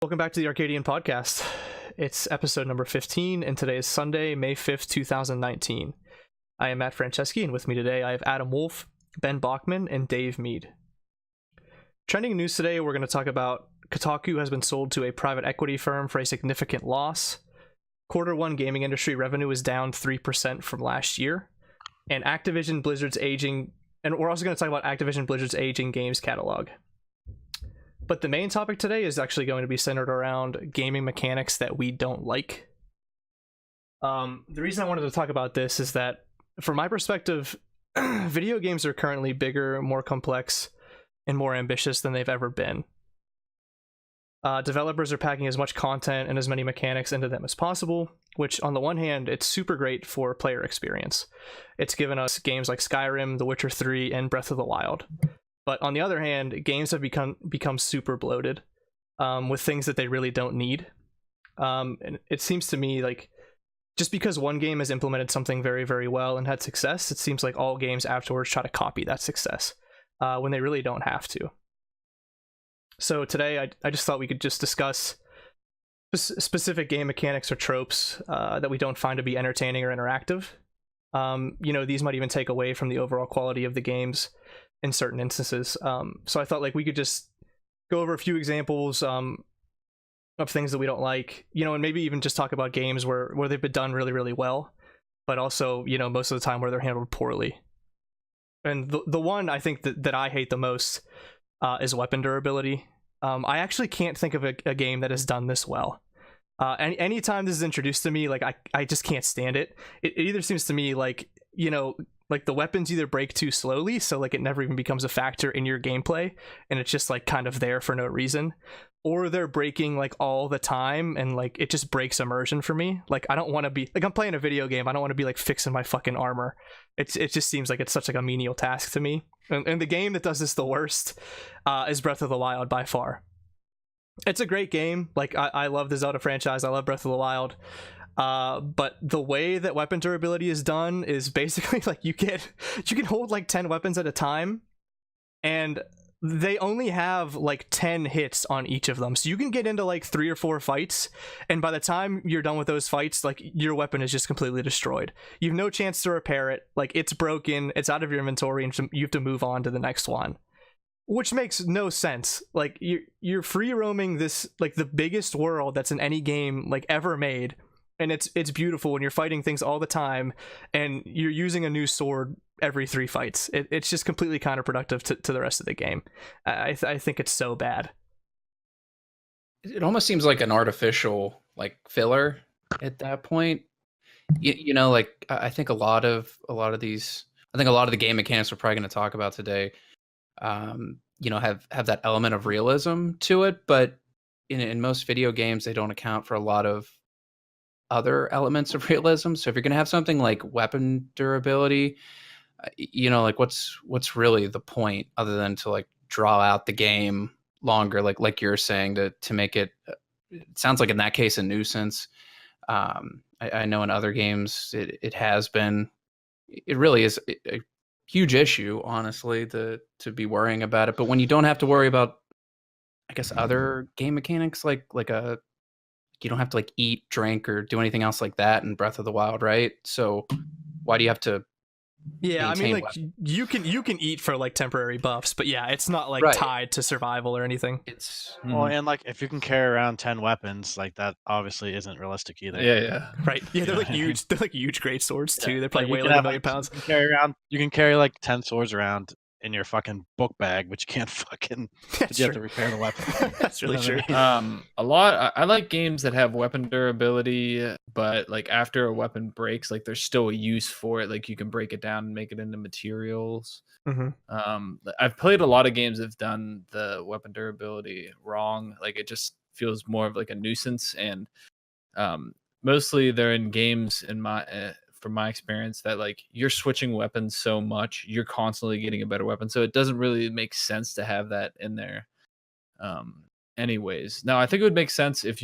Welcome back to the Arcadian podcast. It's episode number 15, and today is Sunday, May 5th, 2019. I am Matt Franceschi, and with me today I have Adam Wolf, Ben Bachman, and Dave Mead. Trending news today, we're going to talk about Kotaku has been sold to a private equity firm for a significant loss. Quarter one gaming industry revenue is down 3% from last year. And Activision Blizzard's aging, and we're also going to talk about Activision Blizzard's aging games catalog. But the main topic today is actually going to be centered around gaming mechanics that we don't like. The reason I wanted to talk about this is that, from my perspective, video games are currently bigger, more complex, and more ambitious than they've ever been. Developers are packing as much content and as many mechanics into them as possible, which on the one hand, it's super great for player experience. It's given us games like Skyrim, The Witcher 3, and Breath of the Wild. But on the other hand, games have become super bloated with things that they really don't need. And it seems to me like just because one game has implemented something very, very well and had success, it seems like all games afterwards try to copy that success when they really don't have to. So today, I just thought we could just discuss specific game mechanics or tropes that we don't find to be entertaining or interactive. These might even take away from the overall quality of the games in certain instances. So I thought like we could just go over a few examples of things that we don't like, and maybe even just talk about games where they've been done really, really well, but also, most of the time where they're handled poorly. And the one I think that I hate the most is weapon durability. I actually can't think of a game that has done this well. Anytime this is introduced to me, like I just can't stand it. It either seems to me like, like the weapons either break too slowly, so like it never even becomes a factor in your gameplay, and it's just like kind of there for no reason, or they're breaking like all the time, and like it just breaks immersion for me. Like I don't want to be like, I'm playing a video game, I don't want to be like fixing my fucking armor. It just seems like it's such like a menial task to me. And the game that does this the worst is Breath of the Wild by far. It's a great game. Like I love the Zelda franchise. I love Breath of the Wild. But the way that weapon durability is done is basically like you can hold like 10 weapons at a time, and they only have like 10 hits on each of them. So you can get into like 3 or 4 fights, and by the time you're done with those fights, like your weapon is just completely destroyed. You have no chance to repair it. Like it's broken, it's out of your inventory, and you have to move on to the next one. Which makes no sense. Like you're free roaming this like the biggest world that's in any game like ever made. And it's beautiful, and you're fighting things all the time, and you're using a new sword every 3 fights. It's just completely counterproductive to the rest of the game. I think it's so bad. It almost seems like an artificial like filler at that point. Like I think a lot of the game mechanics we're probably going to talk about today, have that element of realism to it, but in most video games they don't account for a lot of other elements of realism. So if you're going to have something like weapon durability, like what's really the point other than to like draw out the game longer, like you're saying, to make it sounds like in that case a nuisance. I know in other games it has been, it really is a huge issue, honestly, to be worrying about it. But when you don't have to worry about, I guess, other game mechanics like you don't have to like eat, drink, or do anything else like that in Breath of the Wild, right? So why do you have to? Yeah, I mean, like you can eat for like temporary buffs, but yeah, it's not like tied to survival or anything. It's well, and like if you can carry around 10 weapons, like that obviously isn't realistic either. Yeah, right. Yeah, they're like huge. They're like huge great swords too. They're probably weigh like 1 million pounds. You can carry like 10 swords around in your fucking book bag, but you can't fucking. You have to repair the weapon. That's really true. I like games that have weapon durability, but like after a weapon breaks, like there's still a use for it. Like you can break it down and make it into materials. Mm-hmm. I've played a lot of games that've done the weapon durability wrong. Like it just feels more of like a nuisance, and mostly they're in games from my experience that like you're switching weapons so much, you're constantly getting a better weapon, so it doesn't really make sense to have that in there anyways. Now I think it would make sense if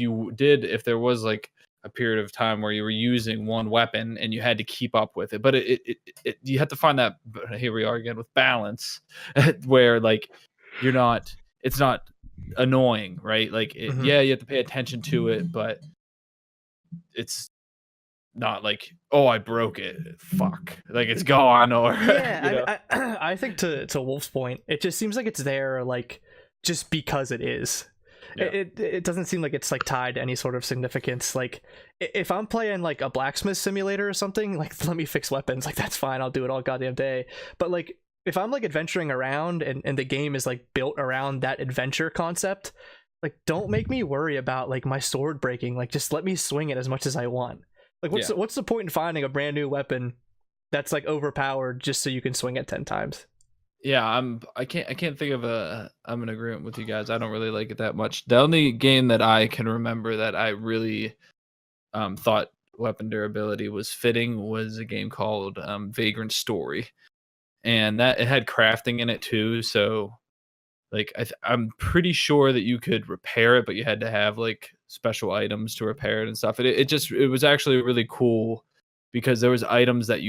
there was like a period of time where you were using one weapon and you had to keep up with it, but you have to find that, here we are again with balance, where like it's not annoying, right? Like, yeah, you have to pay attention to it, but it's not like, oh, I broke it, fuck, like it's gone, or yeah. I think to Wolf's point, it just seems like it's there like just because it is. Yeah. It doesn't seem like it's like tied to any sort of significance. Like if I'm playing like a blacksmith simulator or something, like let me fix weapons, like that's fine, I'll do it all goddamn day. But like if I'm like adventuring around and the game is like built around that adventure concept, like don't make me worry about like my sword breaking. Like just let me swing it as much as I want. Like what's the point in finding a brand new weapon that's like overpowered just so you can swing it 10 times? Yeah, I can't think of I'm in agreement with you guys. I don't really like it that much. The only game that I can remember that I really thought weapon durability was fitting was a game called Vagrant Story, and that it had crafting in it too. So like I'm pretty sure that you could repair it, but you had to have like special items to repair it and stuff. It was actually really cool because there was items that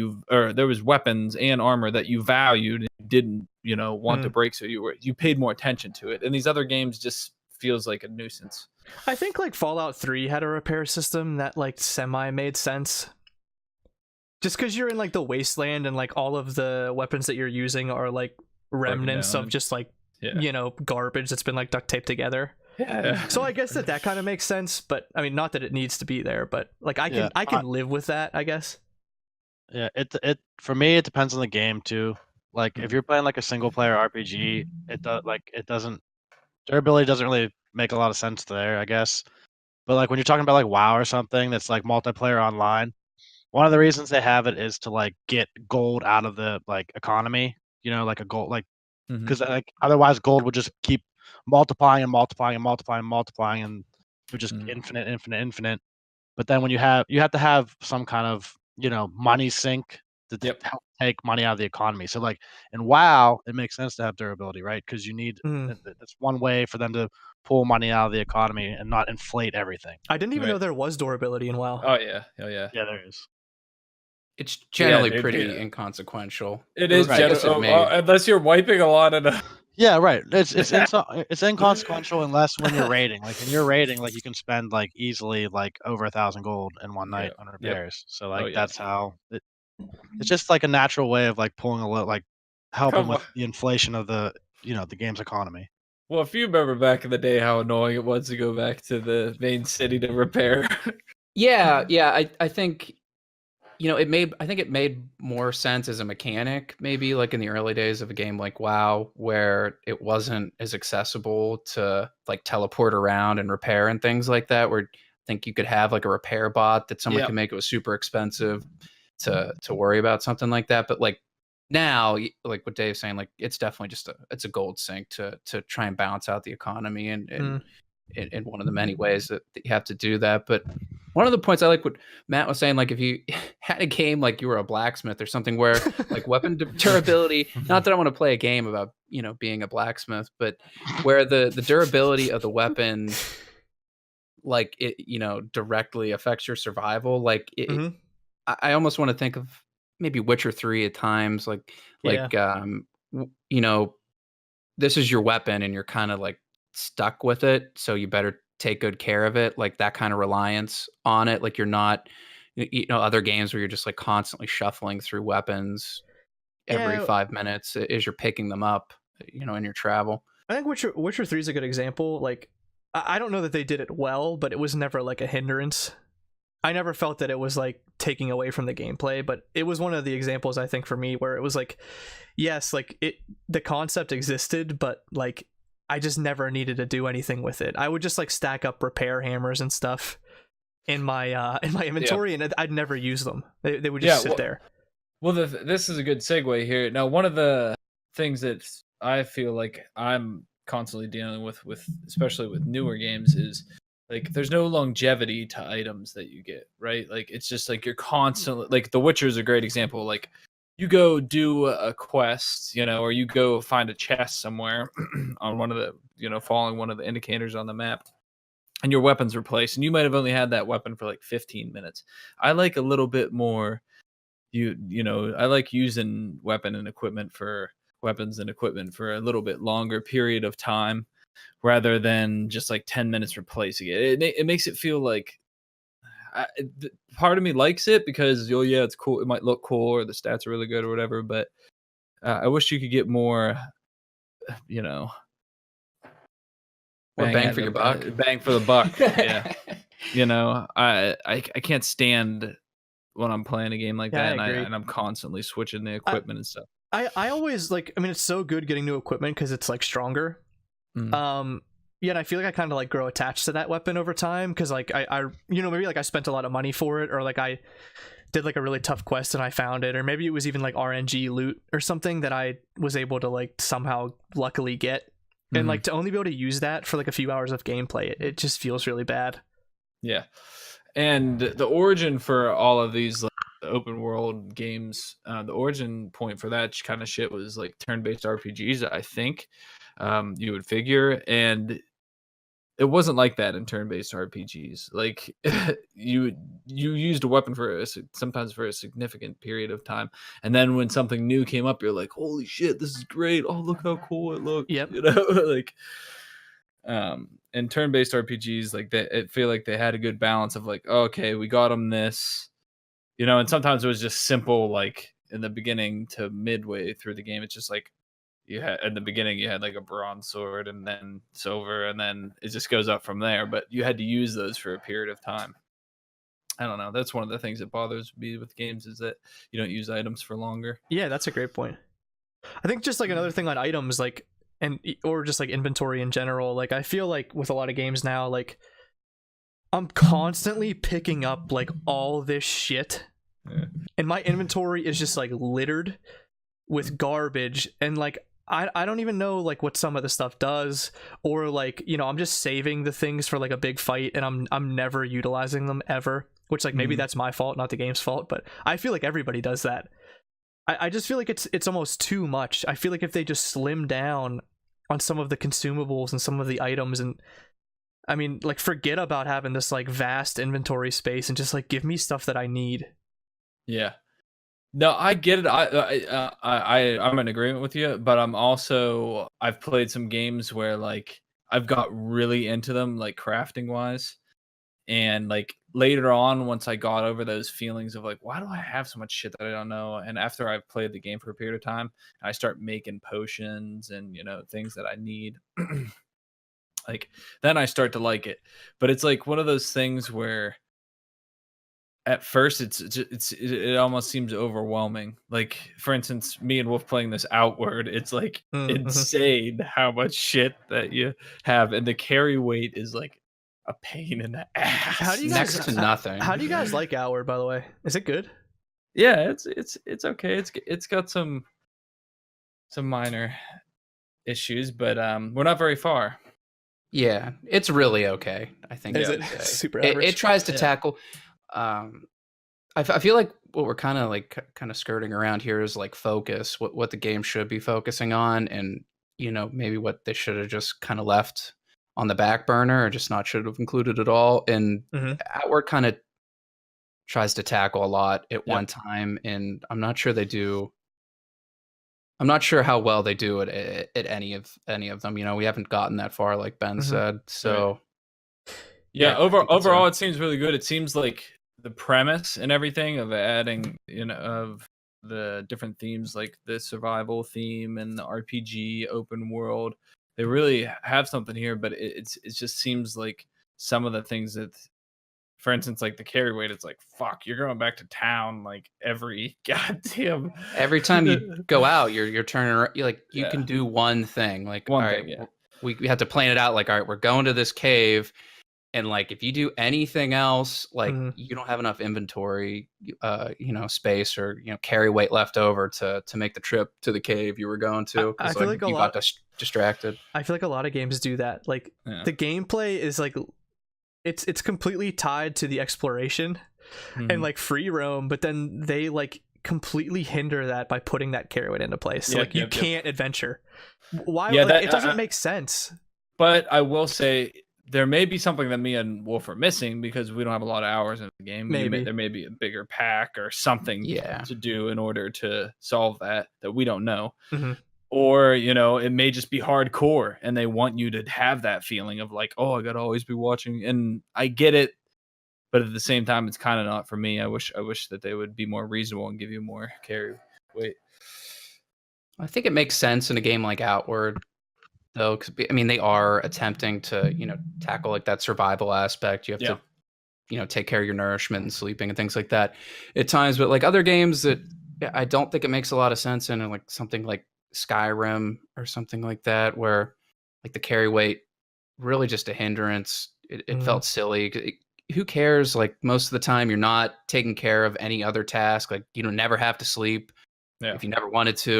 there was weapons and armor that you valued and didn't, want to break. So you paid more attention to it. And these other games just feels like a nuisance. I think like Fallout 3 had a repair system that like semi made sense. Just because you're in like the wasteland and like all of the weapons that you're using are like remnants of just like, garbage that's been like duct taped together. Yeah. So I guess that kind of makes sense, but I mean, not that it needs to be there, but like I can live with that, I guess. Yeah, it for me it depends on the game too. Like if you're playing like a single player RPG, durability doesn't really make a lot of sense there, I guess. But like when you're talking about like WoW or something that's like multiplayer online, one of the reasons they have it is to like get gold out of the like economy, like a gold like because like otherwise gold would just keep multiplying and multiplying and multiplying and multiplying and would just infinite. But then when you have to have some kind of money sink to help take money out of the economy. So like in WoW, it makes sense to have durability, right? Because you need that's one way for them to pull money out of the economy and not inflate everything. I didn't even know there was durability in WoW. Oh yeah, there is. It's generally pretty inconsequential. It is unless you're wiping a lot of. Yeah, right. It's inconsequential unless when you're raiding. Like in your raiding, like you can spend like easily like over 1,000 gold in one night on repairs. So like that's how it's just like a natural way of like pulling a little like helping with the inflation of the the game's economy. Well, if you remember back in the day how annoying it was to go back to the main city to repair. I think it made more sense as a mechanic, maybe like in the early days of a game like WoW, where it wasn't as accessible to like teleport around and repair and things like that, where I think you could have like a repair bot that someone could make it was super expensive to worry about something like that. But like now, like what Dave's saying, like it's definitely just it's a gold sink to try and balance out the economy and in one of the many ways that you have to do that. But one of the points I like what Matt was saying, like if you had a game like you were a blacksmith or something where like weapon durability, not that I want to play a game about, being a blacksmith, but where the durability of the weapon, like it, directly affects your survival. Like I almost want to think of maybe Witcher 3 at times, this is your weapon and you're kind of like stuck with it. So you better take good care of it, like that kind of reliance on it. Like you're not, other games where you're just like constantly shuffling through weapons every 5 minutes as you're picking them up, in your travel. I think Witcher 3 is a good example. Like, I don't know that they did it well, but it was never like a hindrance. I never felt that it was like taking away from the gameplay, but it was one of the examples I think for me where it was like, yes, like the concept existed, but like I just never needed to do anything with it. I would just like stack up repair hammers and stuff in my inventory, and I'd never use them. They would just sit there. Well, this is a good segue here. Now, one of the things that I feel like I'm constantly dealing with especially with newer games, is like there's no longevity to items that you get, right? Like it's just like you're constantly, like The Witcher is a great example. Like you go do a quest, or you go find a chest somewhere on one of the, following one of the indicators on the map, and your weapon's replaced, and you might have only had that weapon for like 15 minutes. I like a little bit more, I like using weapons and equipment for a little bit longer period of time. rather than just like 10 minutes replacing it. It makes it feel like part of me likes it because yeah, it's cool. It might look cool or the stats are really good or whatever. But I wish you could get more, you know, Or bang for your buck. Bang for the buck. Yeah. You know, I can't stand when I'm playing a game like that, and I'm constantly switching the equipment and stuff. I always like. I mean, it's so good getting new equipment because it's like stronger. Yeah, and I feel like I kind of like grow attached to that weapon over time because like I you know, maybe like I spent a lot of money for it, or like I did like a really tough quest and I found it, or maybe it was even like RNG loot or something that I was able to like somehow luckily get. And like to only be able to use that for like a few hours of gameplay, it just feels really bad. Yeah. And the origin for all of these like open world games, the origin point for that kind of shit was like turn-based RPGs, I think. You would figure, and it wasn't like that in turn-based RPGs. Like you used a weapon sometimes for a significant period of time, and then when something new came up, you're like, "Holy shit, this is great! Oh, look how cool it looks!" Yep. You know, like in turn-based RPGs, like I feel like they had a good balance of like, okay, we got them this, you know, and sometimes it was just simple, like in the beginning to midway through the game, it's just like. You had in the beginning you had like a bronze sword and then silver and then it just goes up from there, but you had to use those for a period of time. I don't know, that's one of the things that bothers me with games is that you don't use items for longer. Yeah, that's a great point. I think just like another thing on items, like or just like inventory in general, like I feel like with a lot of games now, like I'm constantly picking up like all this shit, and my inventory is just like littered with garbage, and like I don't even know like what some of the stuff does, or like, you know, I'm just saving the things for like a big fight and I'm never utilizing them ever, which like maybe that's my fault, not the game's fault, but I feel like everybody does that. I just feel like it's almost too much. I feel like if they just slim down on some of the consumables and some of the items, and I mean like forget about having this like vast inventory space and just like give me stuff that I need. Yeah. No, I get it. I'm in agreement with you, but I've played some games where like I've got really into them, like crafting wise, and like later on, once I got over those feelings of like, why do I have so much shit that I don't know? And after I've played the game for a period of time, I start making potions and, you know, things that I need. Like then I start to like it, but it's like one of those things where. At first, it almost seems overwhelming. Like, for instance, me and Wolf playing this Outward, it's like insane how much shit that you have, and the carry weight is like a pain in the ass. How do you guys, next to nothing? How do you guys like Outward, by the way? Is it good? Yeah, it's okay. It's got some minor issues, but we're not very far. Yeah, it's really okay. I think Is it super average? It tries to tackle. I feel like what we're kind of skirting around here is like focus, what the game should be focusing on, and you know, maybe what they should have just kind of left on the back burner or just not should have included at all. And Outward kind of tries to tackle a lot at one time, and I'm not sure how well they do it at any of them. You know, we haven't gotten that far, like Ben said. So yeah, overall, it seems really good. It seems like the premise and everything of adding, you know, of the different themes like the survival theme and the RPG open world, they really have something here. But it just seems like some of the things that, for instance, like the carry weight, it's like, fuck, you're going back to town like every time you go out, you're turning around, you can do one thing, like all right, we have to plan it out, like all right, we're going to this cave. And like, if you do anything else, like you don't have enough inventory, you know, space or, you know, carry weight left over to make the trip to the cave you were going to. I feel like you got distracted. I feel like a lot of games do that. Like the gameplay is like, it's completely tied to the exploration and like free roam, but then they like completely hinder that by putting that carry weight into place. So you can't adventure. Why? Yeah, it doesn't make sense. But I will say, there may be something that me and Wolf are missing because we don't have a lot of hours in the game. Maybe there may be a bigger pack or something to do in order to solve that we don't know. or it may just be hardcore and they want you to have that feeling of like, oh, I gotta always be watching. And I get it, but at the same time it's kind of not for me. I wish that they would be more reasonable and give you more carry weight. I think it makes sense in a game like Outward, though, because I mean they are attempting to tackle like that survival aspect. You have to take care of your nourishment and sleeping and things like that at times. But like other games that I don't think it makes a lot of sense in, like something like Skyrim or something like that, where like the carry weight really just a hindrance. It felt silly. Who cares? Like most of the time, you're not taking care of any other task. Like you don't never have to sleep if you never wanted to.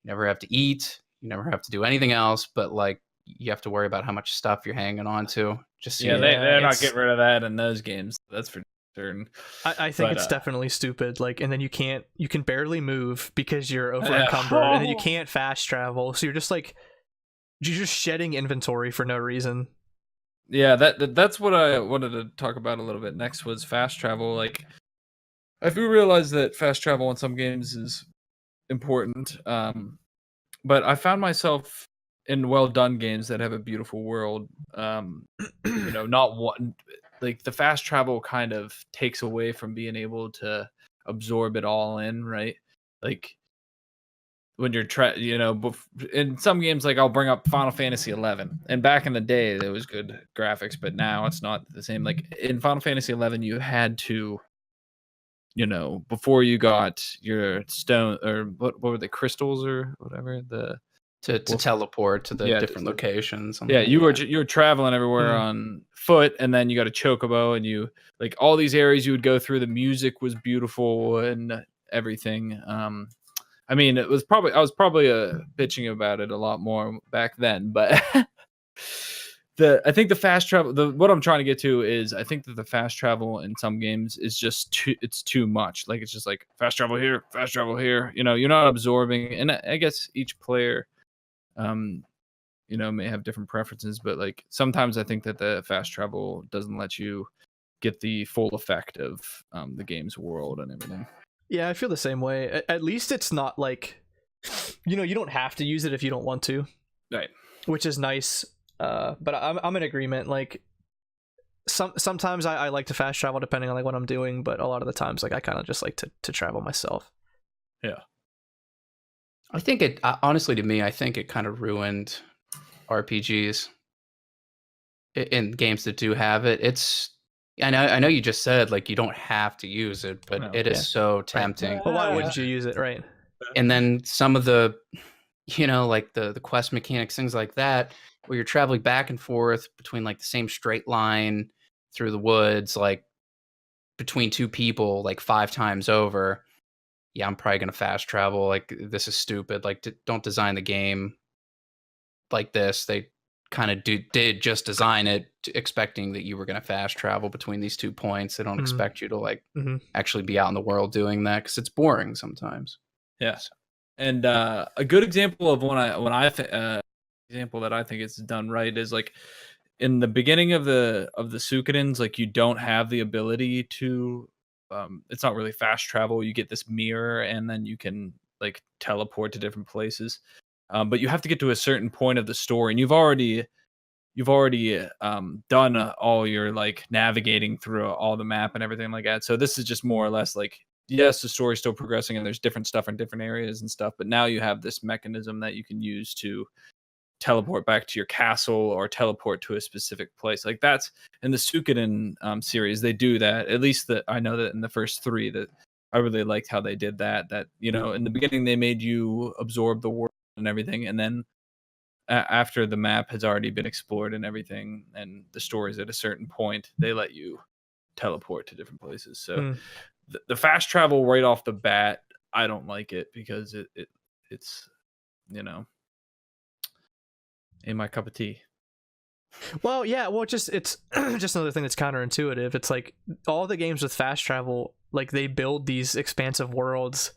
You never have to eat. You never have to do anything else. But like you have to worry about how much stuff you're hanging on to. Just they're not getting rid of that in those games. That's for certain. I think it's definitely stupid. Like, and then you can barely move because you're over encumbered, and then you can't fast travel. So you're just shedding inventory for no reason. Yeah, that's what I wanted to talk about a little bit next was fast travel. Like, I do realize that fast travel in some games is important, but I found myself in well done games that have a beautiful world. Not one like the fast travel kind of takes away from being able to absorb it all in, right? Like when you're in some games, like I'll bring up Final Fantasy 11, and back in the day there was good graphics, but now it's not the same. Like in Final Fantasy 11 you had to before you got your stone, or what were the crystals or whatever, to teleport to the different locations. You were traveling everywhere on foot, and then you got a chocobo, and you like all these areas you would go through. The music was beautiful and everything. I mean, I was probably bitching about it a lot more back then, but I think the fast travel. What I'm trying to get to is I think that the fast travel in some games is just too much. Like it's just like fast travel here, fast travel here. You're not absorbing, and I guess each player may have different preferences, but like sometimes I think that the fast travel doesn't let you get the full effect of the game's world and everything. Yeah, I feel the same way. At least it's not like you don't have to use it if you don't want to, right? Which is nice. But I'm in agreement. Like sometimes I like to fast travel depending on like what I'm doing, but a lot of the times like I kind of just like to travel myself. Yeah. I think it honestly, to me, I think it kind of ruined RPGs in games that do have it. I know you just said like you don't have to use it, but it is so tempting. But why wouldn't you use it, right? And then some of the like the quest mechanics, things like that, where you're traveling back and forth between like the same straight line through the woods, like between two people like 5 times over. Yeah, I'm probably gonna fast travel. Like this is stupid. Like don't design the game like this. They kind of did just design it expecting that you were gonna fast travel between these 2 points. They don't expect you to like actually be out in the world doing that because it's boring sometimes. Yes, and a good example of example that I think is done right is like in the beginning of the Suikodens, like you don't have the ability to. It's not really fast travel. You get this mirror, and then you can like teleport to different places. But you have to get to a certain point of the story, and you've already done all your like navigating through all the map and everything like that. So this is just more or less like, yes, the story's still progressing, and there's different stuff in different areas and stuff. But now you have this mechanism that you can use to teleport back to your castle or teleport to a specific place. Like that's in the Suikoden series, they do that. At least that I know that in the first 3 that I really liked how they did that. That in the beginning they made you absorb the world and everything, and then after the map has already been explored and everything, and the story's at a certain point, they let you teleport to different places. So the fast travel right off the bat, I don't like it because it's in my cup of tea. Well, yeah, it's just another thing that's counterintuitive. It's like all the games with fast travel, like they build these expansive worlds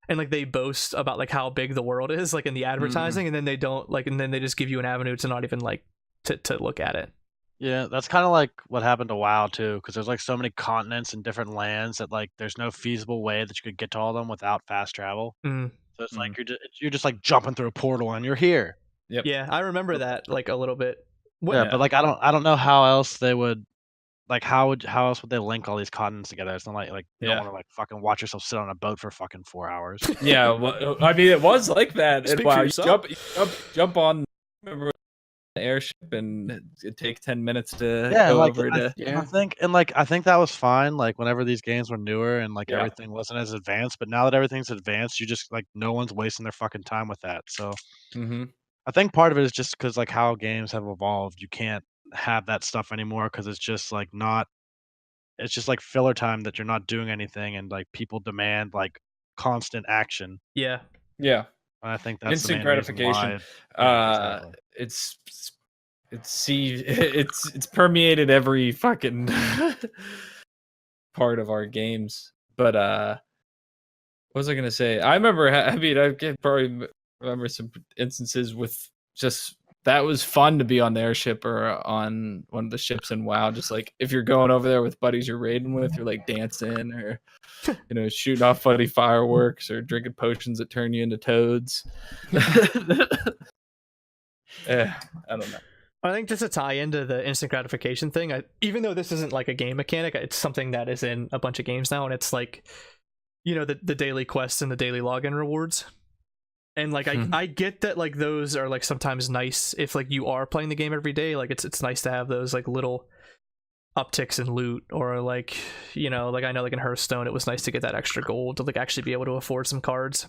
and like they boast about like how big the world is like in the advertising, and then they don't like, and then they just give you an avenue to not even like to look at it. Yeah, that's kind of like what happened to WoW too, because there's like so many continents and different lands that like there's no feasible way that you could get to all of them without fast travel. So So it's like you're just like jumping through a portal and you're here. Yep. Yeah, I remember that like a little bit. Yeah, but like I don't know how else they would like how else would they link all these continents together? It's not like you don't Yeah. want to like fucking watch yourself sit on a boat for fucking 4 hours. Yeah, well, I mean, it was like that. Speak And for wow, you yourself. jump on the airship, and it takes 10 minutes to Yeah, go like over to. I think I think that was fine. Like whenever these games were newer and like Yeah. everything wasn't as advanced, but now that everything's advanced, you just like no one's wasting their fucking time with that. So Mm-hmm. I think part of it is just because like how games have evolved. You can't have that stuff anymore because it's just like not. It's just like filler time that you're not doing anything, and like people demand like constant action. Yeah. Yeah, And I think that's instant the main reason gratification. why. Yeah, exactly. It's permeated every fucking part of our games. But what was I gonna say? I remember. I mean, I can probably remember some instances with just that was fun to be on the airship or on one of the ships in WoW. Just like if you're going over there with buddies you're raiding with, you're like dancing or shooting off funny fireworks or drinking potions that turn you into toads. I don't know. I think just to tie into the instant gratification thing, even though this isn't like a game mechanic, it's something that is in a bunch of games now, and it's like, the daily quests and the daily login rewards. And like I get that like those are like sometimes nice if like you are playing the game every day. Like it's nice to have those like little upticks in loot, or like like I know like in Hearthstone it was nice to get that extra gold to like actually be able to afford some cards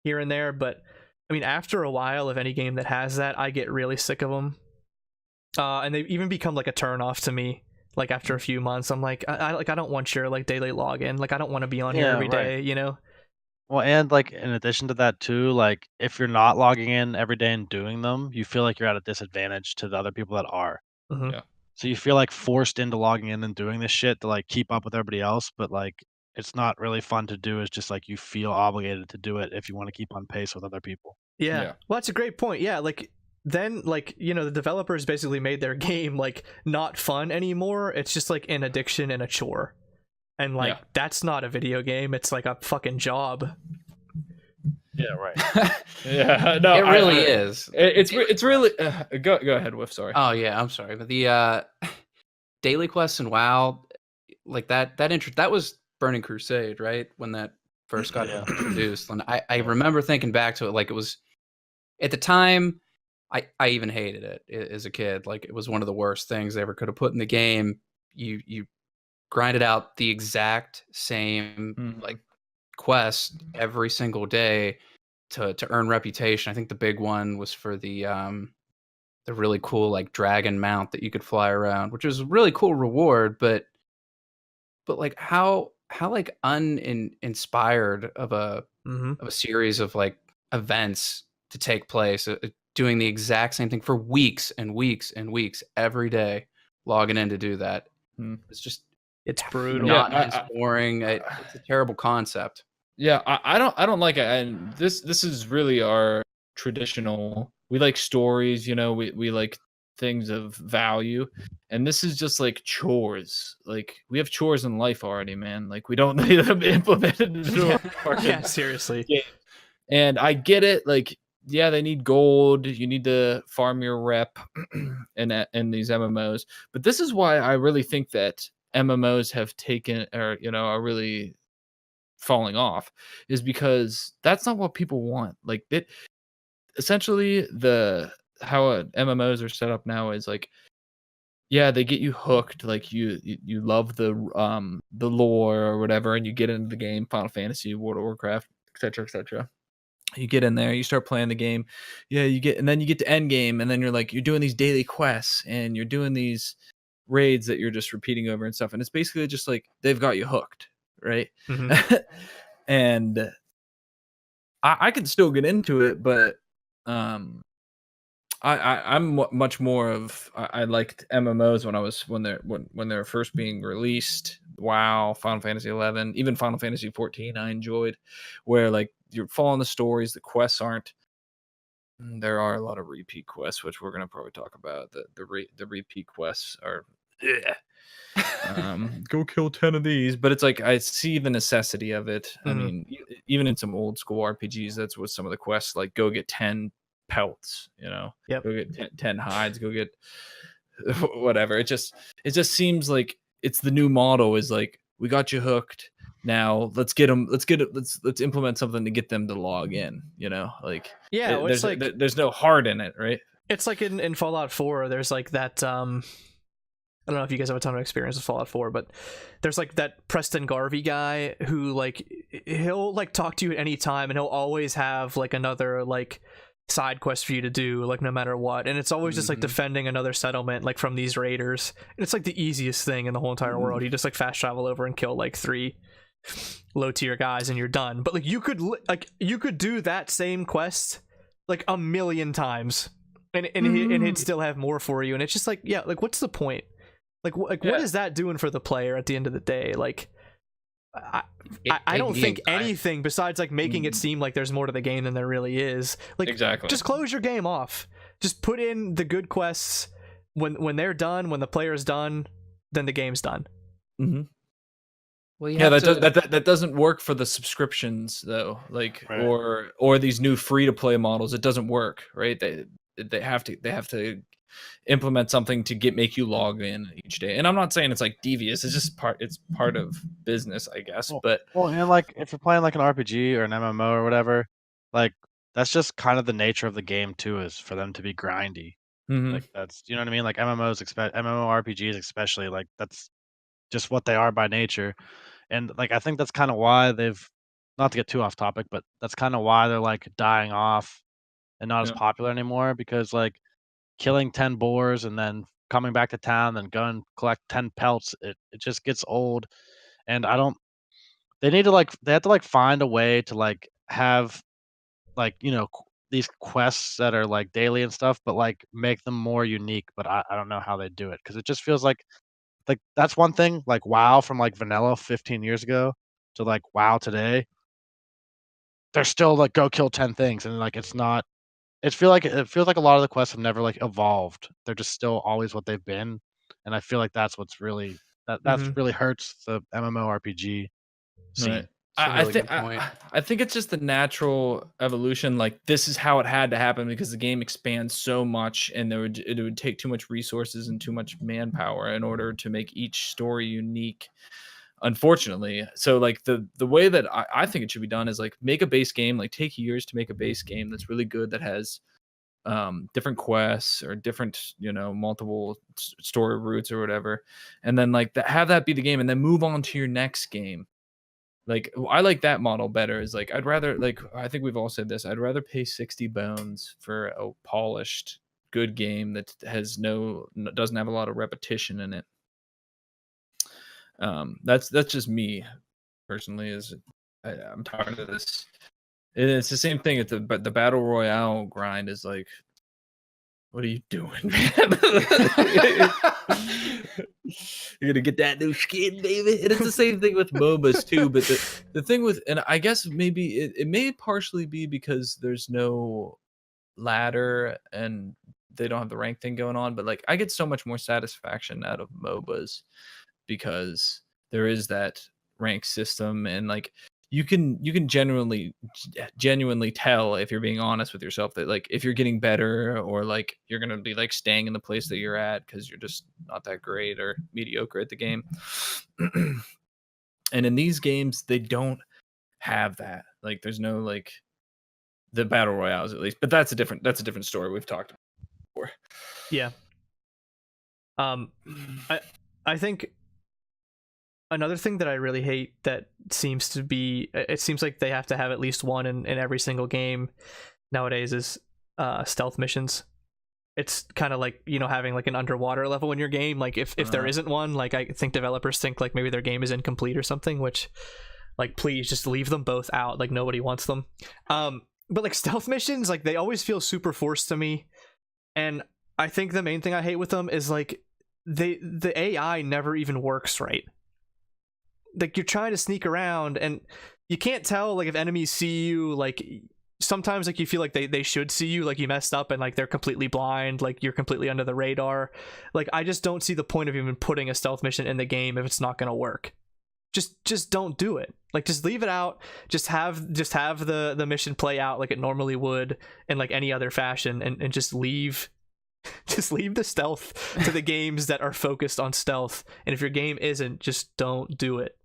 here and there. But I mean, after a while of any game that has that, I get really sick of them. And they even become like a turn off to me. Like after a few months, I'm like, I don't want your like daily login. Like I don't want to be on here every day. Well, and like in addition to that too, like if you're not logging in every day and doing them, you feel like you're at a disadvantage to the other people that are. Mhm. Yeah. So you feel like forced into logging in and doing this shit to like keep up with everybody else, but like it's not really fun to do. It's just like you feel obligated to do it if you want to keep on pace with other people. Yeah. Yeah. Well, that's a great point. Yeah, like then like the developers basically made their game like not fun anymore. It's just like an addiction and a chore. And like that's not a video game. It's like a fucking job. Yeah, right. Yeah, no, It really is. It's really go ahead, Whiff. Sorry. Oh yeah, I'm sorry, but the daily quests and WoW, like that was Burning Crusade, right? When that first got introduced, and I remember thinking back to it, like it was at the time. I even hated it as a kid. Like it was one of the worst things they ever could have put in the game. You grinded out the exact same like quest every single day to earn reputation. I think the big one was for the really cool like dragon mount that you could fly around, which was a really cool reward, but like how like uninspired of a series of like events to take place, doing the exact same thing for weeks and weeks and weeks every day, logging in to do that. It's brutal. Monotonous, boring. It's a terrible concept. Yeah, I don't like it. And this is really our traditional. We like stories, we like things of value, and this is just like chores. Like we have chores in life already, man. Like we don't need them implemented into yeah, seriously. Game. And I get it. Like yeah, they need gold. You need to farm your rep in these MMOs. But this is why I really think that MMOs have taken or are really falling off, is because that's not what people want. Like it essentially how MMOs are set up now is like, yeah, they get you hooked, like you love the lore or whatever, and you get into the game, Final Fantasy, World of Warcraft, etc. You get in there, you start playing the game, and then you get to end game, and then you're doing these daily quests and you're doing these raids that you're just repeating over and stuff, and it's basically just like they've got you hooked, right? And I can still get into it, but I'm much more of I liked MMOs when they were first being released. WoW, Final Fantasy 11, even Final Fantasy 14 I enjoyed, where like you're following the stories, the quests aren't. There are a lot of repeat quests, which we're gonna probably talk about. The repeat quests are, go kill 10 of these, but it's like I see the necessity of it. I mean, even in some old school RPGs, that's what some of the quests like. Go get 10 pelts, go get 10 hides, go get whatever. It just seems like it's the new model is like, we got you hooked, now let's implement something to get them to log in, like there's no heart in it, right? It's like in Fallout 4, there's like that I don't know if you guys have a ton of experience with Fallout 4, but there's like that Preston Garvey guy who like he'll like talk to you at any time, and he'll always have like another like side quest for you to do, like no matter what, and it's always just like defending another settlement like from these raiders, and it's like the easiest thing in the whole entire world. You just like fast travel over and kill like 3 low tier guys and you're done. But like you could do that same quest like a million times and he'd still have more for you, and it's just like, yeah, like what's the point? What is that doing for the player at the end of the day? Like I don't think anything besides like making it seem like there's more to the game than there really is. Like, exactly. Just close your game off. Just put in the good quests. When they're done, when the player's done, then the game's done. Mm-hmm. Well, that doesn't work for the subscriptions though. Like, right. or these new free to play models. It doesn't work, right? They have to implement something to make you log in each day. And I'm not saying it's like devious, it's just part of business, I guess. And like if you're playing like an RPG or an MMO or whatever, like that's just kind of the nature of the game too, is for them to be grindy. Like that's, you know what I mean? Like MMORPGs especially, like that's just what they are by nature. And like I think that's kind of why they've, not to get too off topic, but that's kind of why they're like dying off and not as popular anymore, because like killing 10 boars and then coming back to town and go and collect 10 pelts, it just gets old. And they have to like find a way to like have like, these quests that are like daily and stuff, but like make them more unique. But I don't know how they do it, because it just feels like that's one thing, like WoW from like vanilla 15 years ago to like WoW today, they're still like go kill 10 things, and like it feels like a lot of the quests have never like evolved. They're just still always what they've been, and I feel like that's what's really really hurts the MMORPG scene. Right. I think it's just the natural evolution. Like this is how it had to happen, because the game expands so much, and it would take too much resources and too much manpower in order to make each story unique, unfortunately. So like the way that I think it should be done is like make a base game, like take years to make a base game that's really good, that has different quests or different multiple story routes or whatever, and then like have that be the game, and then move on to your next game. Like I like that model better. Is like I'd rather, like I think we've all said this, I'd rather pay 60 bones for a polished good game that doesn't have a lot of repetition in it. That's just me personally. I'm tired of this. It's the same thing. But the battle royale grind is like, what are you doing, man? You're gonna get that new skin, baby. And it's the same thing with MOBAs too. But the thing with, and I guess maybe it may partially be because there's no ladder and they don't have the rank thing going on. But like I get so much more satisfaction out of MOBAs because there is that rank system, and like you can genuinely tell, if you're being honest with yourself, that like if you're getting better, or like you're gonna be like staying in the place that you're at because you're just not that great or mediocre at the game. And in these games they don't have that. Like there's no like the battle royales, at least, but that's a different story we've talked about before. Yeah. I think another thing that I really hate that seems like they have to have at least one in every single game nowadays is stealth missions. It's kind of like, having like an underwater level in your game. Like if there isn't one, like I think developers think like maybe their game is incomplete or something, which like please just leave them both out. Like nobody wants them. But like stealth missions, like they always feel super forced to me. And I think the main thing I hate with them is like the AI never even works right. Like you're trying to sneak around and you can't tell like if enemies see you, like sometimes like you feel like they should see you, like you messed up and like they're completely blind, like you're completely under the radar. Like I just don't see the point of even putting a stealth mission in the game if it's not going to work. Just don't do it. Like just leave it out. Just have the mission play out like it normally would in like any other fashion, and just leave the stealth to the games that are focused on stealth. And if your game isn't, just don't do it.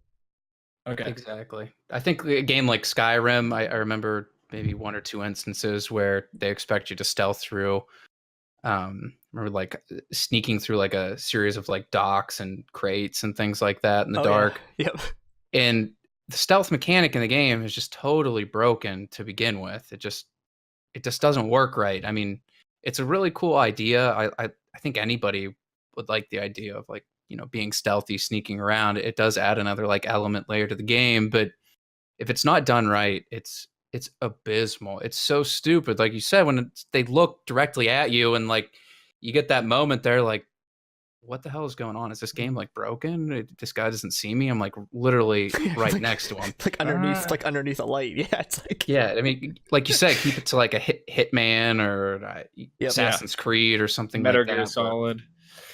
Okay. Exactly. I think a game like Skyrim, I remember maybe one or two instances where they expect you to stealth through. Remember like sneaking through like a series of like docks and crates and things like that in the dark. Yeah. Yep. And the stealth mechanic in the game is just totally broken to begin with. It just doesn't work right. I mean, it's a really cool idea. I think anybody would like the idea of like, you know, being stealthy, sneaking around. It does add another like element layer to the game, but if it's not done right, it's abysmal. It's so stupid. Like you said, when they look directly at you and like you get that moment there, like, what the hell is going on? Is this game like broken? This guy doesn't see me. I'm like literally right like, next to him, like underneath a light. Yeah, it's like yeah. I mean, like you said, keep it to like a Hitman or Assassin's Creed or something Metal like that. Gear Solid.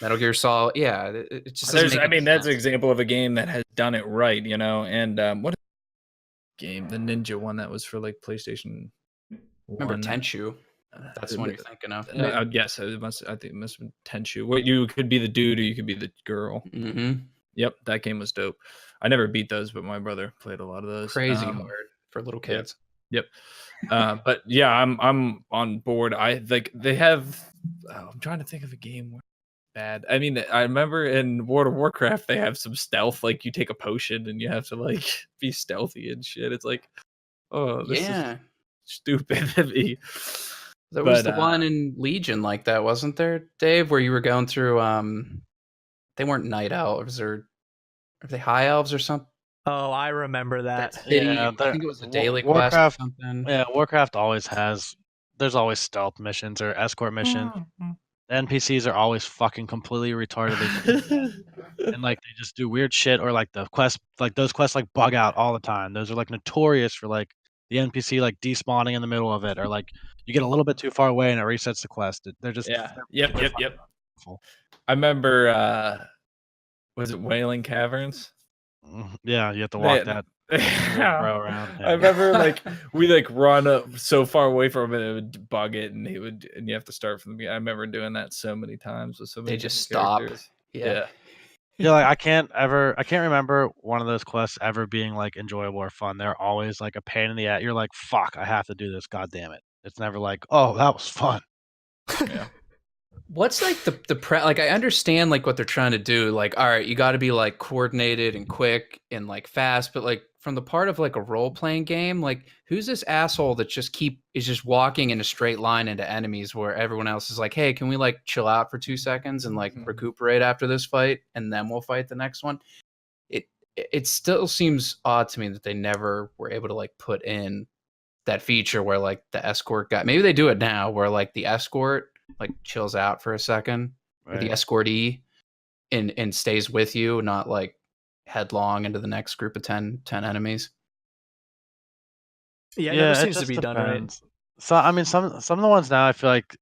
Metal Gear Solid. Yeah, it just doesn't make any that's an sense. example of a game that has done it right, you know. And what game? The Ninja one that was for like PlayStation. Remember 1. Tenchu? That's the one you're thinking of. Yes, I think it must have been Tenchu. What, you could be the dude or you could be the girl. Mm-hmm. Yep, that game was dope. I never beat those, but my brother played a lot of those. Crazy hard for little kids. Yep. But yeah, I'm on board. I like they have. I'm trying to think of a game where bad. I mean, I remember in World of Warcraft they have some stealth. Like you take a potion and you have to like be stealthy and shit. It's like, oh, this is stupid to me. There was the one in Legion like that, wasn't there, Dave? Where you were going through. They weren't night elves, or are they high elves or something? Oh, I remember that. I think it was a daily quest or something. Yeah, Warcraft always has. There's always stealth missions or escort missions. The NPCs are always fucking completely retarded. And like they just do weird shit, or like the quest, like those quests like bug out all the time. Those are like notorious for like the NPC like despawning in the middle of it, or like you get a little bit too far away and it resets the quest. They're just Yep. I remember was it Wailing Caverns? Yeah, you have to walk that bro around. Yeah. I remember like we like run up so far away from it, it would bug it, and you have to start from the beginning. I remember doing that so many times with so many. They just stop. Yeah. Yeah, like I can't remember one of those quests ever being like enjoyable or fun. They're always like a pain in the ass. You're like, fuck, I have to do this. God damn it! It's never like, oh, that was fun. Yeah. What's like like I understand like what they're trying to do. Like, all right, you got to be like coordinated and quick and like fast, but like from the part of like a role playing game, like who's this asshole that is just walking in a straight line into enemies where everyone else is like, hey, can we like chill out for 2 seconds and like recuperate after this fight and then we'll fight the next one? It still seems odd to me that they never were able to like put in that feature where like the escort guy, maybe they do it now, where like the escort like chills out for a second, right, or the escortee and stays with you, not like headlong into the next group of 10 enemies. Yeah, it never seems to be done right. So I mean, some of the ones now I feel like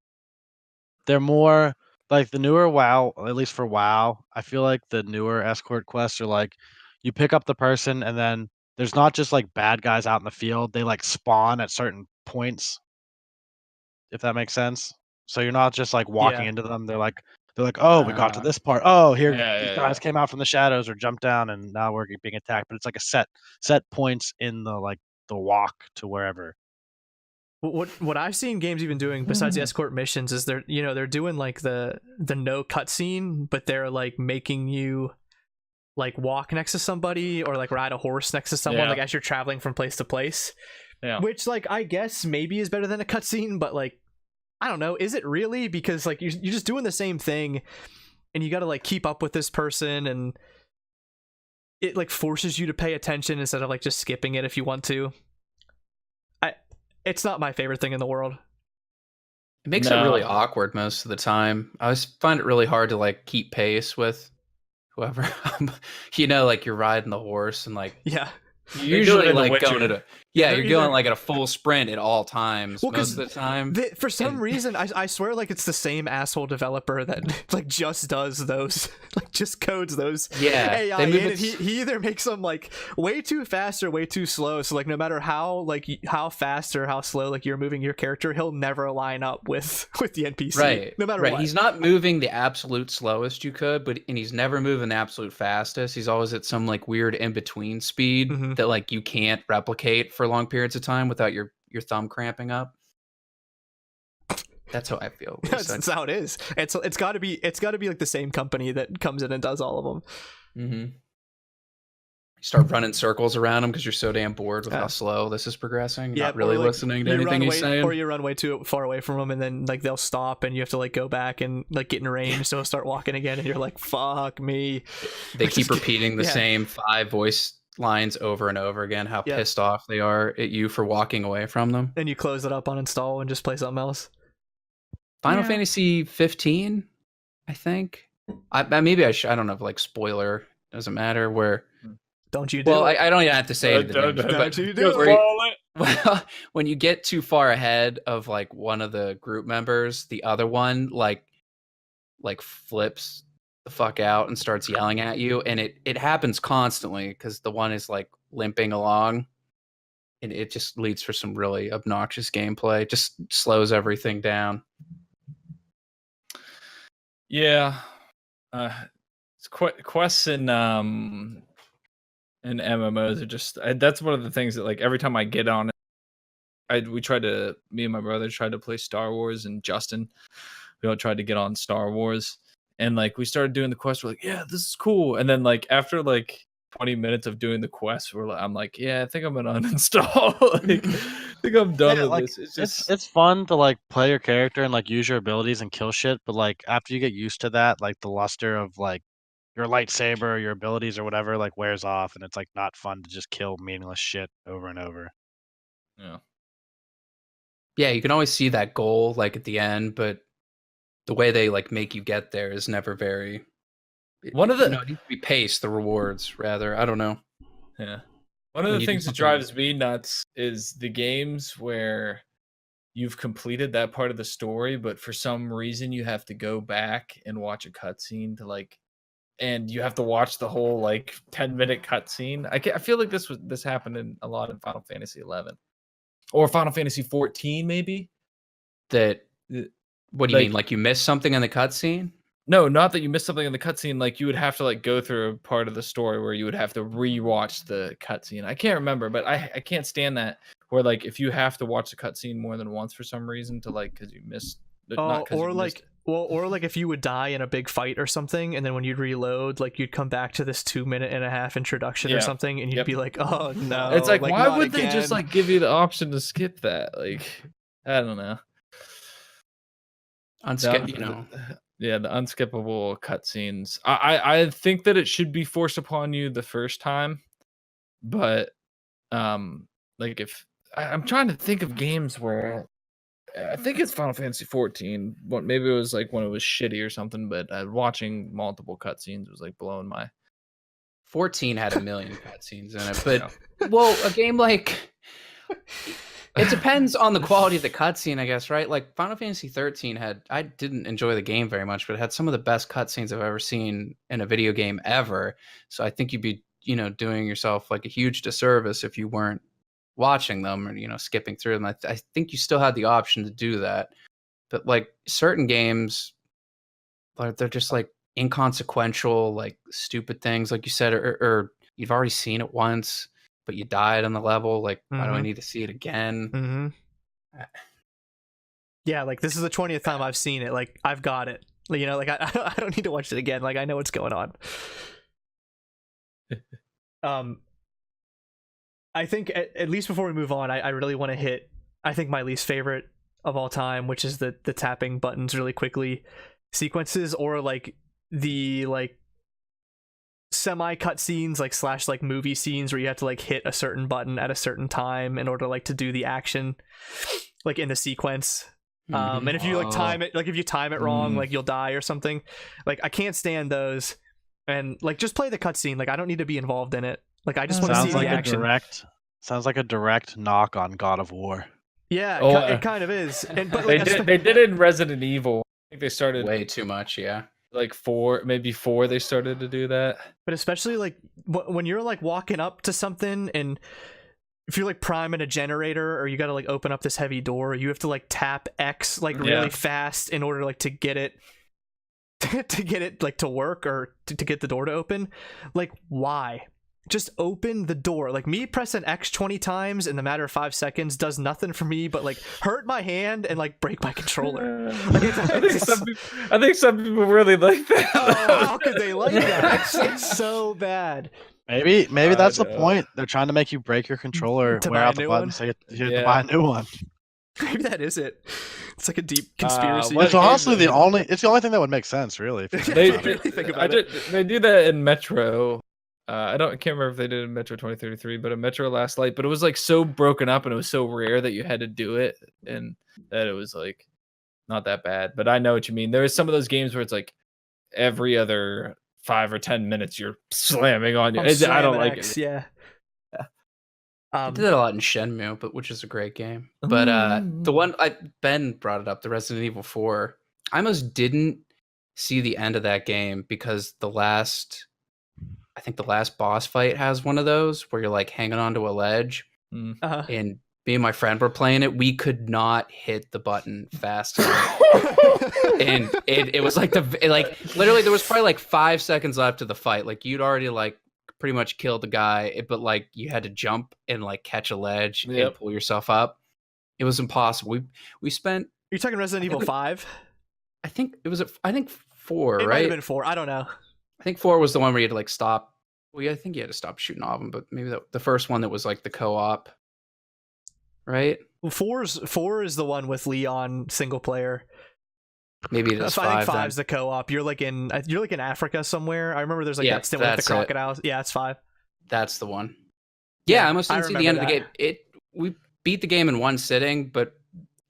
they're more like the newer WoW, at least for WoW. I feel like the newer escort quests are like you pick up the person and then there's not just like bad guys out in the field. They like spawn at certain points, if that makes sense. So you're not just like walking into them. They're like, oh, we got to this part. Oh, here these guys came out from the shadows or jumped down, and now we're being attacked. But it's like a set points in the like the walk to wherever. What I've seen games even doing besides the escort missions is they're doing like the no cutscene, but they're like making you like walk next to somebody or like ride a horse next to someone like as you're traveling from place to place. Yeah. Which like I guess maybe is better than a cutscene, but like I don't know, is it really? Because like you're just doing the same thing and you got to like keep up with this person, and it like forces you to pay attention instead of like just skipping it if you want to. It's not my favorite thing in the world. It makes it really awkward most of the time. I always find it really hard to like keep pace with whoever, like you're riding the horse and like, yeah, you're usually like going at Yeah, they're you're going either- like at a full sprint at all times Well, 'cause most of the time. for some And- reason, I swear, like it's the same asshole developer that like just does those, like just codes those Yeah, AI they move in, it and he either makes them like way too fast or way too slow. So like no matter how how fast or how slow like you're moving your character, he'll never line up with the NPC. Right. No matter right. what. He's not moving the absolute slowest you could, and he's never moving the absolute fastest. He's always at some like weird in between speed Mhm. that like you can't replicate for long periods of time without your thumb cramping up. That's how I feel. That's how it is. It's got to be like the same company that comes in and does all of them. Mm-hmm. You start running circles around him because you're so damn bored with how slow this is progressing. Yeah, Not really or, like, listening to you anything run he's way, saying. or you run way too far away from them, and then like they'll stop, and you have to like go back and like get in range, so start walking again, and you're like, "Fuck me." They keep repeating the yeah. same 5 voice lines over and over again. How Yeah. pissed off they are at you for walking away from them. Then you close it up, uninstall, and just play something else. Final Yeah. Fantasy 15, I think. I don't know if like spoiler doesn't matter. Where Don't you do well, it? I don't even have to say it. Don't you do where it? well, when you get too far ahead of like one of the group members, the other one like flips the fuck out and starts yelling at you, and it happens constantly because the one is like limping along, and it just leads for some really obnoxious gameplay. It just slows everything down. Yeah, it's quests and MMOs are just that's one of the things that like every time I get on it, me and my brother tried to play Star Wars, and Justin, we all tried to get on Star Wars, and like we started doing the quest. We're like, yeah, this is cool, and then like after like 20 minutes of doing the quest, I'm like, yeah, I think I'm gonna uninstall. Like, I think I'm done with like, this. It's just it's fun to like play your character and like use your abilities and kill shit, but like after you get used to that, like the luster of like your lightsaber, your abilities or whatever, like wears off, and it's like not fun to just kill meaningless shit over and over. yeah. Yeah, you can always see that goal like at the end, but the way they like make you get there is never very. One of the it needs to be paced. The rewards, rather. I don't know. Yeah. One of When the you do things that something- drives me nuts is the games where you've completed that part of the story, but for some reason you have to go back and watch a cutscene to like, and you have to watch the whole like 10-minute cutscene. I feel like this happened in a lot in Final Fantasy 11 or Final Fantasy 14, maybe. That. What do you Like- mean? Like you missed something in the cutscene? No, not that you missed something in the cutscene. Like you would have to like go through a part of the story where you would have to rewatch the cutscene. I can't remember, but I can't stand that. Where like if you have to watch the cutscene more than once for some reason to like because you missed. Oh, or like or like if you would die in a big fight or something, and then when you'd reload, like you'd come back to this 2.5-minute introduction or Yeah. something, and you'd Yep. be like, oh no. It's like why not would they just again. like give you the option to skip that? Like I don't know. You know. Yeah, the unskippable cutscenes. I think that it should be forced upon you the first time, but like if I'm trying to think of games where I think it's Final Fantasy 14. What maybe it was like when it was shitty or something, but watching multiple cutscenes was like blowing my. 14 had a million cutscenes in it, but well, a game like it depends on the quality of the cutscene, I guess, right? Like Final Fantasy 13 I didn't enjoy the game very much, but it had some of the best cutscenes I've ever seen in a video game ever. So I think you'd be, doing yourself like a huge disservice if you weren't watching them or, skipping through them. I think you still had the option to do that. But like certain games, they're just like inconsequential, like stupid things, like you said, or you've already seen it once, but you died on the level. Like, why do I need to see it again? Mm-hmm. Yeah, like this is the 20th time I've seen it. Like I've got it. Like I don't need to watch it again. Like I know what's going on. I think at least before we move on, I really want to hit I think my least favorite of all time, which is the tapping buttons really quickly sequences, or like the like semi cutscenes like / like movie scenes where you have to like hit a certain button at a certain time in order like to do the action like in the sequence. And if you like time it, like if you time it wrong, like you'll die or something. Like I can't stand those. And like just play the cutscene. Like I don't need to be involved in it. Like I just want to see Sounds like the a action. direct Sounds like a direct knock on God of War. Yeah, Oh, it kind of is. And but they like, did it in Resident Evil. I think they started Way too much, yeah. like 4, maybe 4. They started to do that. but especially like when you're like walking up to something, and if you're like priming a generator, or you got to like open up this heavy door, you have to like tap X like really fast in order like to get it to get it like to work, or to get the door to open. Like, why? Just open the door. Like, me pressing X 20 times in the matter of 5 seconds does nothing for me but like hurt my hand and like break my controller. Like, I think some people really like that. Oh, how could they like that? It's so bad. Maybe that's the point. They're trying to make you break your controller, To wear buy a out the new button, one? so you have to buy a new one. Maybe that is it. It's like a deep conspiracy. what It's honestly the only thing that would make sense, really. If you They, think about it. really think about it. they do that in Metro. I can't remember if they did it in Metro 2033, but in Metro Last Light. But it was like so broken up, and it was so rare that you had to do it, and that it was like not that bad. But I know what you mean. There is some of those games where it's like every other 5 or 10 minutes you're slamming on you. I don't like X, it. Yeah. I did that a lot in Shenmue, but which is a great game. But the one Ben brought it up, the Resident Evil 4. I almost didn't see the end of that game because I think the last boss fight has one of those where you're like hanging onto a ledge. Uh-huh. And me and my friend were playing it. We could not hit the button fast enough. And it was like literally there was probably like 5 seconds left of the fight. Like, you'd already like pretty much killed the guy, but like you had to jump and like catch a ledge and pull yourself up. It was impossible. We spent. You're talking Resident Evil 5? I think it was. I think 4. It right? might have been 4. I don't know. I think 4 was the one where you had to like stop. Well, yeah, I think you had to stop shooting all of them, but maybe the first one that was like the co-op, right? Well, 4 is the one with Leon single player. Maybe it is 5. I think 5's the co-op. You're like in Africa somewhere. I remember there's like that stint with the crocodiles. Yeah, it's 5. That's the one. Yeah, I almost didn't see the end of the game. We beat the game in one sitting, but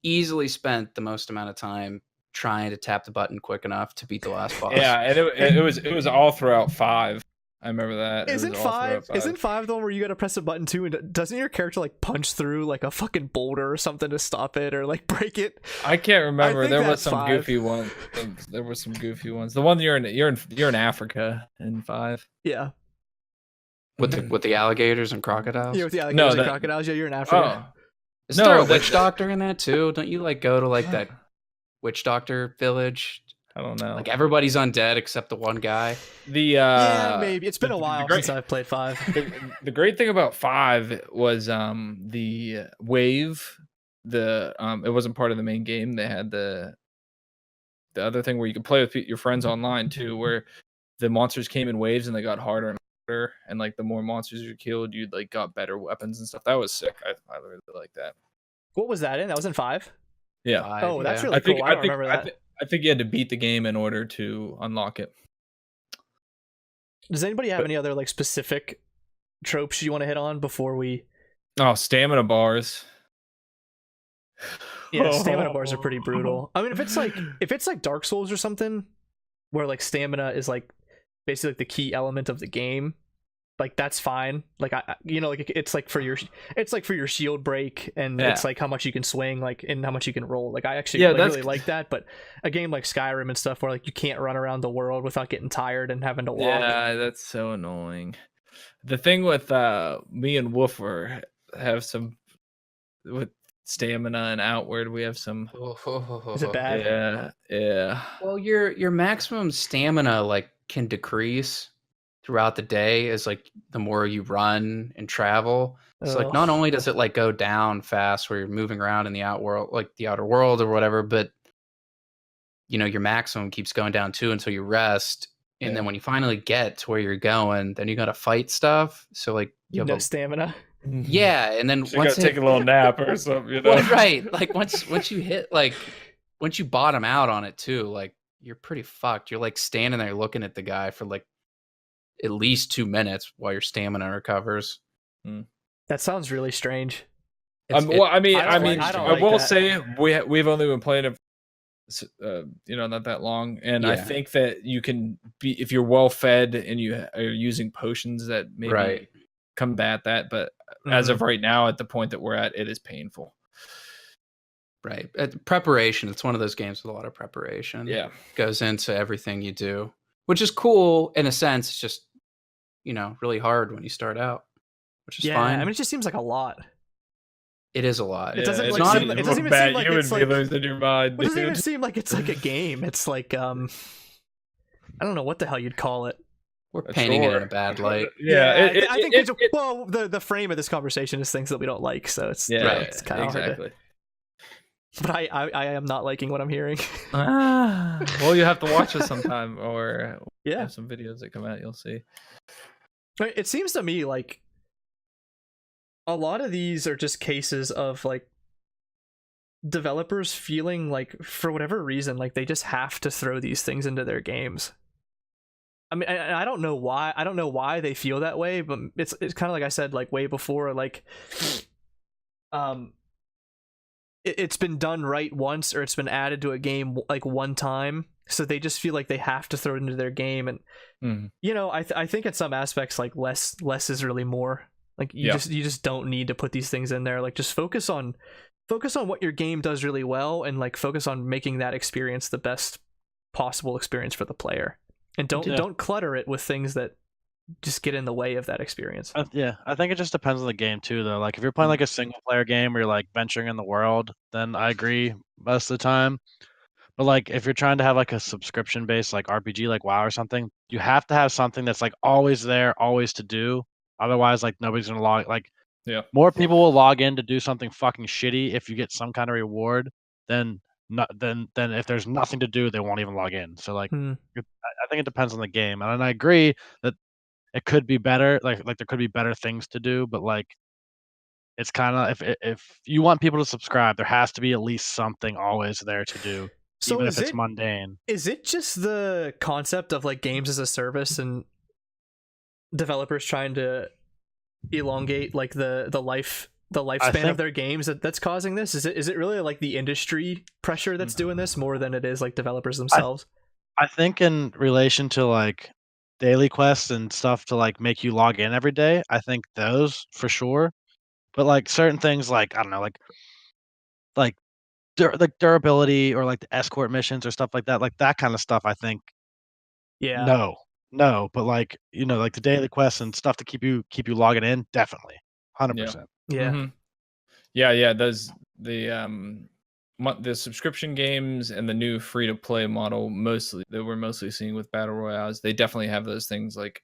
easily spent the most amount of time trying to tap the button quick enough to beat the last boss. Yeah, and it was all throughout 5. I remember that. Isn't 5 the one where you gotta press a button too, and doesn't your character like punch through like a fucking boulder or something to stop it, or like break it? I can't remember. There was some 5. goofy ones. There were some goofy ones. The one you're in Africa in 5. Yeah. With the alligators and crocodiles? Yeah, with the alligators and crocodiles. Yeah, you're in Africa. Oh. Is there a witch doctor in that too? Don't you like go to like that witch doctor village? I don't know. Like, everybody's undead except the one guy. Yeah, maybe. It's been a while since I've played 5. The great thing about 5 was the wave. It wasn't part of the main game. They had the other thing where you could play with your friends online too, where the monsters came in waves and they got harder and harder, and like the more monsters you killed, you like got better weapons and stuff. That was sick. I really like that. What was that in? That was in 5? Yeah. 5, Oh, that's really cool. I don't remember that. I think you had to beat the game in order to unlock it. Does anybody have any other like specific tropes you want to hit on before we? Oh, stamina bars. Yeah, stamina bars are pretty brutal. I mean, if it's like Dark Souls or something, where like stamina is like basically like the key element of the game, like that's fine. Like like it's like for your shield break, and it's like how much you can swing, like, and how much you can roll. Like, I actually really like that. But a game like Skyrim and stuff, where like you can't run around the world without getting tired and having to walk. Yeah, that's so annoying. The thing with me and Woofer have some with stamina and outward, we have some. Is it bad? Yeah. Well, your maximum stamina like can decrease throughout the day as like the more you run and travel. So like not only does it like go down fast where you're moving around in the outworld, like the outer world or whatever, but your maximum keeps going down too until you rest. And then when you finally get to where you're going, then you gotta fight stuff. So like you have no stamina. Yeah, and then So you gotta take a little nap or something. Well, right. Like once you hit once you bottom out on it too, like you're pretty fucked. You're like standing there looking at the guy for like at least 2 minutes while your stamina recovers. That sounds really strange. I will that. say we've only been playing it, not that long, and I think that you can be, if you're well fed and you are using potions that maybe combat that. But as of right now, at the point that we're at, it is painful. Right. Preparation. It's one of those games with a lot of preparation. Yeah. Goes into everything you do, which is cool in a sense. It's just, really hard when you start out, which is fine. I mean, it just seems like a lot. It is a lot. It doesn't it's like not seem, it doesn't even seem like you it's would be like, losing your mind. it doesn't dude. even seem like it's like a game. It's like I don't know what the hell you'd call it. We're painting it in a Sure. bad light. Yeah, I think well, the frame of this conversation is things that we don't like, so it's it's kind of hard exactly. but I am not liking what I'm hearing. Well, you have to watch it sometime, or Yeah. have some videos that come out. You'll see. It seems to me like a lot of these are just cases of like developers feeling like for whatever reason like they just have to throw these things into their games. I mean, I don't know why. I don't know why they feel that way, but it's kind of like I said like way before, like it's been done right once, or it's been added to a game like one time, so they just feel like they have to throw it into their game. And I think in some aspects like less is really more. Like you just don't need to put these things in there. Like just focus on what your game does really well, and like focus on making that experience the best possible experience for the player, and don't clutter it with things that just get in the way of that experience. I think it just depends on the game too, though. Like if you're playing like a single player game where you're like venturing in the world, then I agree most of the time. But like if you're trying to have like a subscription based like RPG like WoW or something, you have to have something that's like always there, always to do. Otherwise, like nobody's gonna log. Like more people will log in to do something fucking shitty if you get some kind of reward than if there's nothing to do, they won't even log in. So like I think it depends on the game, and I agree that it could be better. Like there could be better things to do, but like it's kind of if you want people to subscribe, there has to be at least something always there to do, So even if it's mundane. Is it just the concept of like games as a service and developers trying to elongate like the lifespan of their games that's causing this? Is it really like the industry pressure that's doing this more than it is like developers themselves? I think in relation to like daily quests and stuff to like make you log in every day, I think those for sure. But like certain things like I don't know, like durability or like the escort missions or stuff like that kind of stuff, I think no, but like like the daily quests and stuff to keep you logging in, definitely 100%. Those the subscription games and the new free to play model that we're mostly seeing with battle royales, they definitely have those things like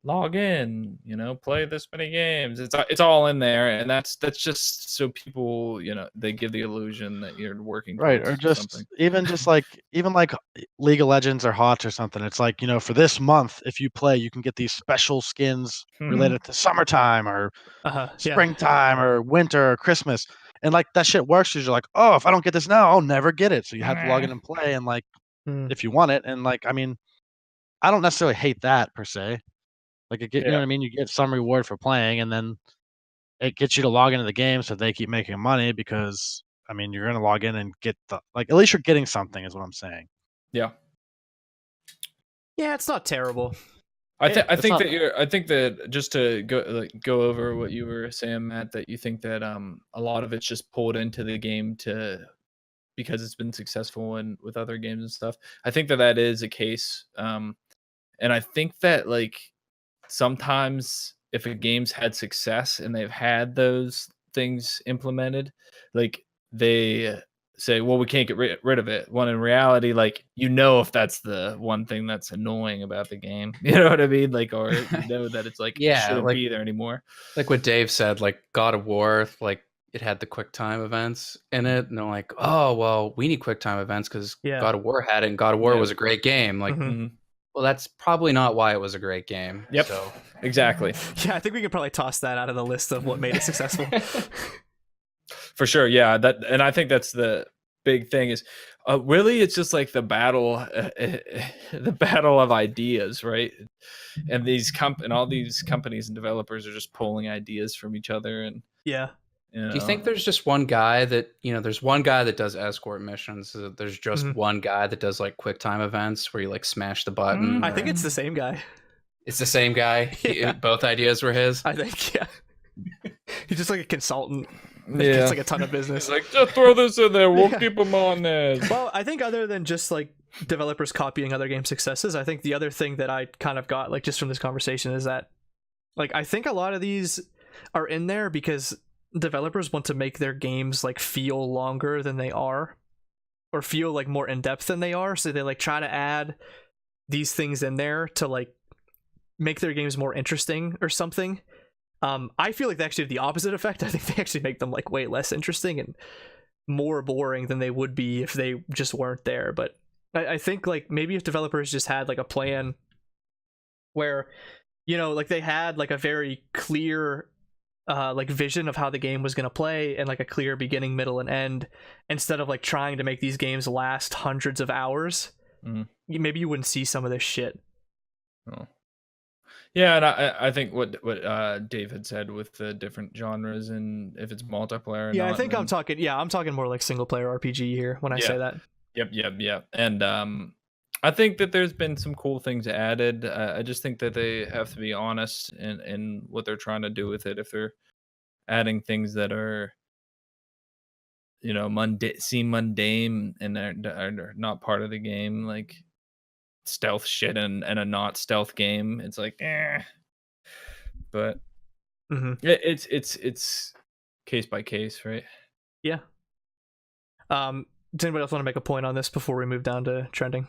log in, play this many games. It's all in there, and that's just so people, they give the illusion that you're working right, or just something. even like League of Legends or HOTS or something. It's like for this month, if you play, you can get these special skins related to summertime or springtime or winter or Christmas, and like that shit works because you're like, oh, if I don't get this now, I'll never get it. So you have to log in and play, and like if you want it, and like I mean, I don't necessarily hate that per se. Like you know what I mean? You get some reward for playing, and then it gets you to log into the game so they keep making money because I mean you're gonna log in and get at least you're getting something is what I'm saying. Yeah, it's not terrible. I think that just to go over what you were saying, Matt, that you think that a lot of it's just pulled into the game because it's been successful and with other games and stuff. I think that is a case, and I think that like sometimes if a game's had success and they've had those things implemented, like they say, well, we can't get rid of it. When in reality, like if that's the one thing that's annoying about the game, you know what I mean? Like, or that it's like it shouldn't be there anymore. Like what Dave said, like God of War, like it had the quick time events in it, and they're like, oh well, we need quick time events because God of War had it, and God of War was a great game. Like, well, that's probably not why it was a great game. Yep. So. Exactly. Yeah, I think we can probably toss that out of the list of what made it successful. For sure, yeah. And I think that's the big thing is really it's just like the battle of ideas, right? And all these companies and developers are just pulling ideas from each other, and do you think there's just one guy that there's one guy that does escort missions? So there's just one guy that does like quick time events where you like smash the button? I think it's the same guy. It's the same guy. Both ideas were his. I think, yeah. He's just like a consultant. Yeah. It's like a ton of business. He's like, just throw this in there. We'll Yeah. keep them on there. Well, I think other than just like developers copying other game successes, I think the other thing that I kind of got like just from this conversation is that like I think a lot of these are in there because developers want to make their games like feel longer than they are, or feel like more in depth than they are, so they like try to add these things in there to like make their games more interesting or something. I feel like they actually have the opposite effect. I think they actually make them like way less interesting and more boring than they would be if they just weren't there. But I think like maybe if developers just had like a plan where, you know, like they had like a very clear like vision of how the game was going to play and like a clear beginning, middle, and end, instead of like trying to make these games last hundreds of hours, maybe you wouldn't see some of this shit. Oh. Yeah, and I think what Dave had said with the different genres and if it's multiplayer or yeah, not, I think I'm talking more like single player RPG here when I say that. Yep. And I think that there's been some cool things added. I just think that they have to be honest in what they're trying to do with it. If they're adding things that are, you know, seem mundane and are not part of the game, like stealth shit and a not stealth game, it's like but it's case by case, right? Yeah. Does anybody else want to make a point on this before we move down to trending?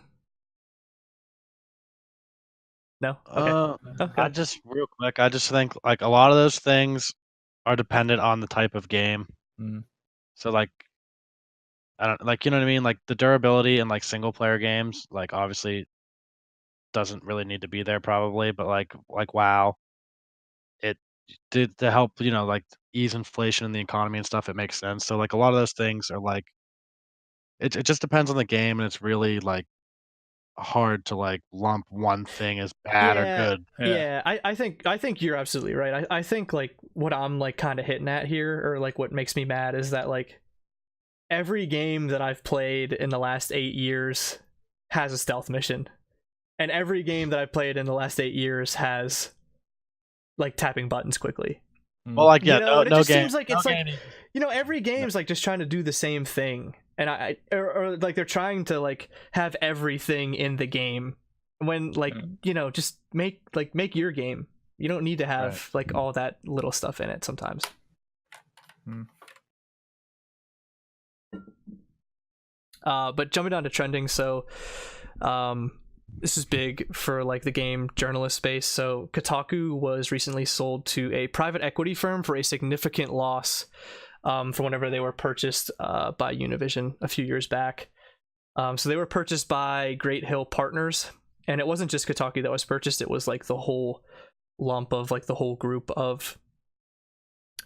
No? Okay. I just real quick, I just think like a lot of those things are dependent on the type of game. So like I don't like, you know what I mean? Like the durability in like single player games, like obviously doesn't really need to be there probably, but like WoW, it did to help, you know, like ease inflation in the economy and stuff, it makes sense. So like a lot of those things are like it just depends on the game, and it's really like hard to like lump one thing as bad or good. Yeah, I think you're absolutely right. I think like what I'm like kind of hitting at here, or like what makes me mad, is that like every game that I've played in the last 8 years has a stealth mission. And every game that I've played in the last 8 years has like tapping buttons quickly. Well, like yeah, you know, no just game. seems like it's like, you know, every game's like just trying to do the same thing, and or like they're trying to like have everything in the game. When like you know, just make your game. You don't need to have like all that little stuff in it sometimes. But jumping down to trending, so this is big for like the game journalist space. So Kotaku was recently sold to a private equity firm for a significant loss for whenever they were purchased by Univision a few years back. So they were purchased by Great Hill Partners, and it wasn't just Kotaku that was purchased. It was like the whole lump of like the whole group of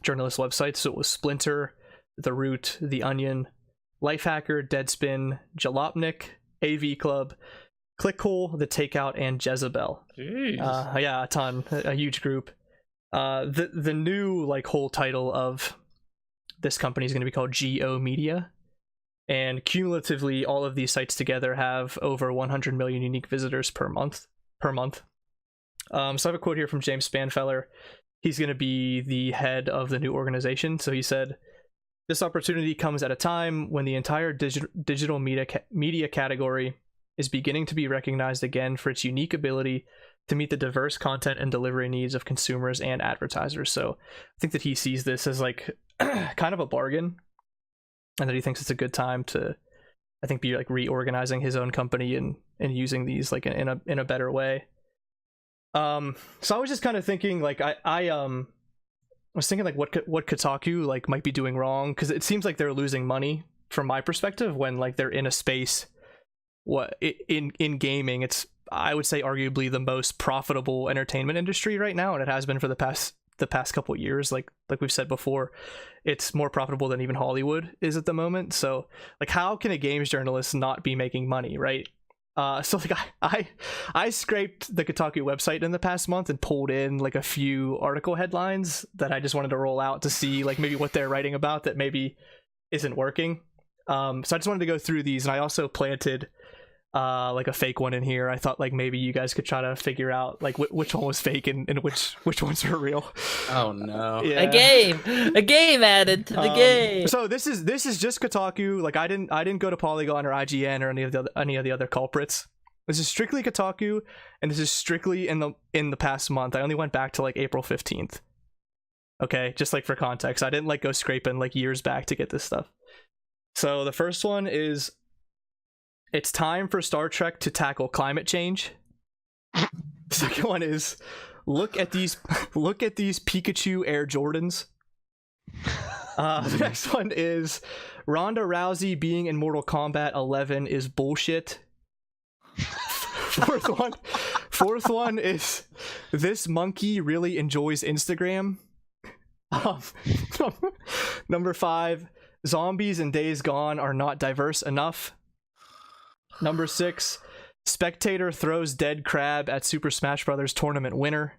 journalist websites. So it was Splinter, The Root, The Onion, Lifehacker, Deadspin, Jalopnik, AV Club, Clickhole, The Takeout, and Jezebel. Yeah, a ton, a huge group. The new like whole title of this company is going to be called GO Media, and cumulatively all of these sites together have over 100 million unique visitors per month. So I have a quote here from James Spanfeller. He's going to be the head of the new organization. So he said, "This opportunity comes at a time when the entire digital media category is beginning to be recognized again for its unique ability to meet the diverse content and delivery needs of consumers and advertisers." So I think that he sees this as like kind of a bargain, and that he thinks it's a good time to, I think, be like reorganizing his own company and using these like in a better way. So I was just kind of thinking like I was thinking like what Kotaku like might be doing wrong, because it seems like they're losing money from my perspective when like they're in a space in gaming. It's, I would say, arguably the most profitable entertainment industry right now, and it has been for the past couple of years. Like we've said before, it's more profitable than even Hollywood is at the moment. So like, how can a games journalist not be making money, right? So like I scraped the Kotaku website in the past month and pulled in like a few article headlines that I just wanted to roll out to see like maybe what they're writing about that maybe isn't working. So I just wanted to go through these, and I also planted like a fake one in here. I thought like maybe you guys could try to figure out like which one was fake and which ones are real. Oh no. Yeah. A game added to the game. So this is just Kotaku. Like I didn't go to Polygon or IGN or any of the other culprits. This is strictly Kotaku, and this is strictly in the past month. I only went back to like April 15th. Okay, just like for context, I didn't like go scraping like years back to get this stuff. So the first one is, it's time for Star Trek to tackle climate change. The second one is, look at these Pikachu Air Jordans. The next one is, Ronda Rousey being in Mortal Kombat 11 is bullshit. Fourth one is, this monkey really enjoys Instagram. Number 5, zombies in Days Gone are not diverse enough. Number 6, spectator throws dead crab at Super Smash Bros. Tournament winner.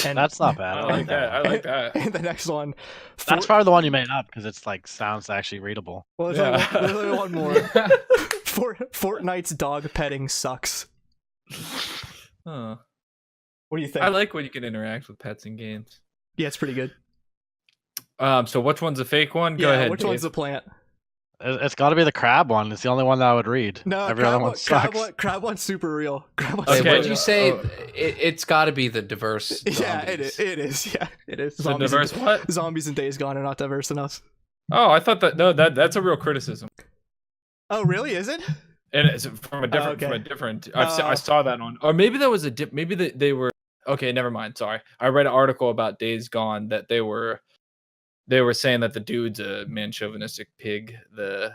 And That's not bad. I like that. I like that. And the next one, That's probably the one you made up because it's like sounds actually readable. well, Yeah. there's only one more. Fortnite's dog petting sucks. Huh. What do you think? I like when you can interact with pets in games. Yeah, it's pretty good. So which one's a fake one? Go Yeah, ahead. which Dave. one's the plant? It's got to be the crab one. It's the only one that I would read. No, Every other one sucks. crab one's super real. Crab one's Wait, Okay. what super did you real. say? Oh. It's got to be the diverse. Yeah, zombies. it is. Yeah, it is. So diverse what? Zombies in Days Gone are not diverse enough. Oh, I thought that's a real criticism. Oh, really? Is it? And it's from a different okay. I saw that on, or maybe that was a dip. Maybe they were okay. Never mind. Sorry, I read an article about Days Gone that they were saying that the dude's a man chauvinistic pig, the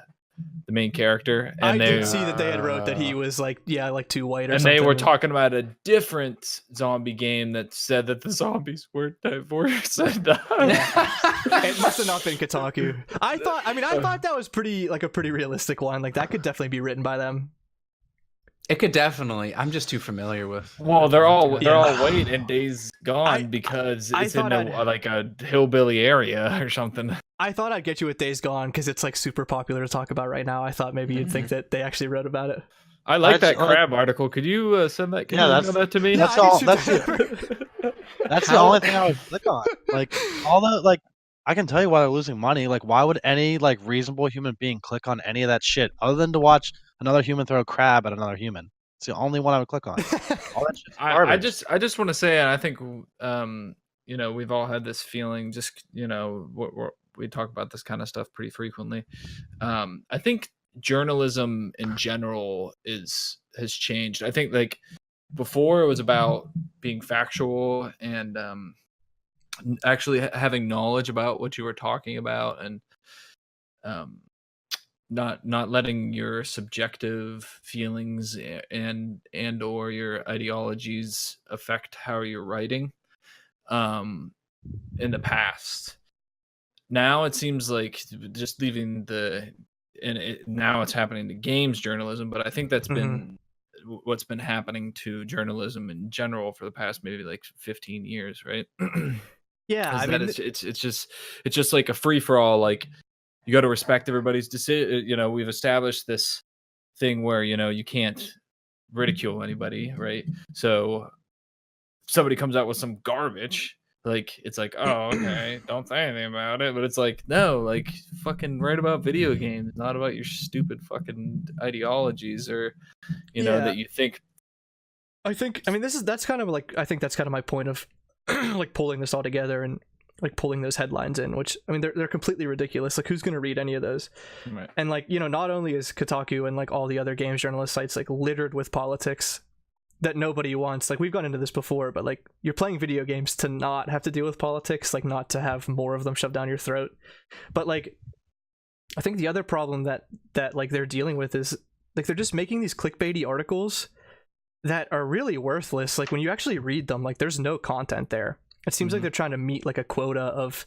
main character, and I they did see that they had wrote that he was like, yeah, like too white or and something. they were talking about a different zombie game that said that the zombies were diverse. And, It must have not been Kotaku. I thought that was pretty realistic one. Like that could definitely be written by them. It could definitely. I'm just too familiar with. well, they're all Yeah. white and Days Gone because I it's in thought like a hillbilly area or something. I thought I'd get you with Days Gone because it's like super popular to talk about right now. I thought maybe you'd think that they actually wrote about it. I like that That's- crab article. Could you send that? Can Yeah, you that's- email that to me? that's I all- can that's shoot that. That's the only thing I would click on. Like all the like, I can tell you why they're losing money. Like, why would any like reasonable human being click on any of that shit other than to watch another human throw a crab at another human? It's the only one I would click on. All that shit's garbage. I just want to say, and I think we've all had this feeling. Just we talk about this kind of stuff pretty frequently. I think journalism in general has changed. I think like before it was about being factual and actually having knowledge about what you were talking about, and not letting your subjective feelings and or your ideologies affect how you're writing in the past. Now it seems like just leaving now it's happening to games journalism, but I think that's been what's been happening to journalism in general for the past maybe like 15 years, right? Yeah, I mean, it's just like a free for all. Like you got to respect everybody's decision. We've established this thing where you can't ridicule anybody, right? So somebody comes out with some garbage, like it's like, oh, okay, don't say anything about it. But it's like, no, like fucking write about video games, not about your stupid fucking ideologies or that you think. I mean that's kind of like, I think that's kind of my point of like pulling this all together and like pulling those headlines in, which I mean they're completely ridiculous. Like who's going to read any of those? Right. And like, not only is Kotaku and like all the other games journalist sites like littered with politics that nobody wants. Like we've gone into this before, but like you're playing video games to not have to deal with politics, like not to have more of them shoved down your throat. But like I think the other problem that like they're dealing with is like they're just making these clickbaity articles that are really worthless. Like when you actually read them, like there's no content there. It seems like they're trying to meet like a quota of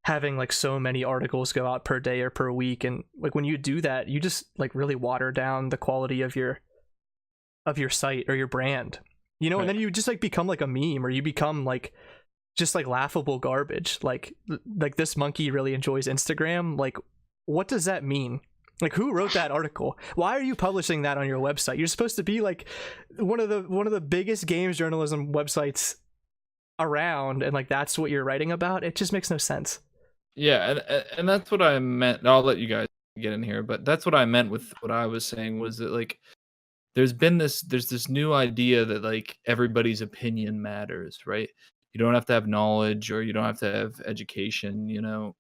having like so many articles go out per day or per week, and like when you do that, you just like really water down the quality of your site or your brand, Right. And then you just like become like a meme, or you become like just like laughable garbage. Like this monkey really enjoys Instagram. Like what does that mean? Like, who wrote that article? Why are you publishing that on your website? You're supposed to be like one of the biggest games journalism websites around, and like that's what you're writing about. It just makes no sense. Yeah, and that's what I meant. I'll let you guys get in here, but that's what I meant with what I was saying was that like there's this new idea that like everybody's opinion matters, right? You don't have to have knowledge or you don't have to have education, you know.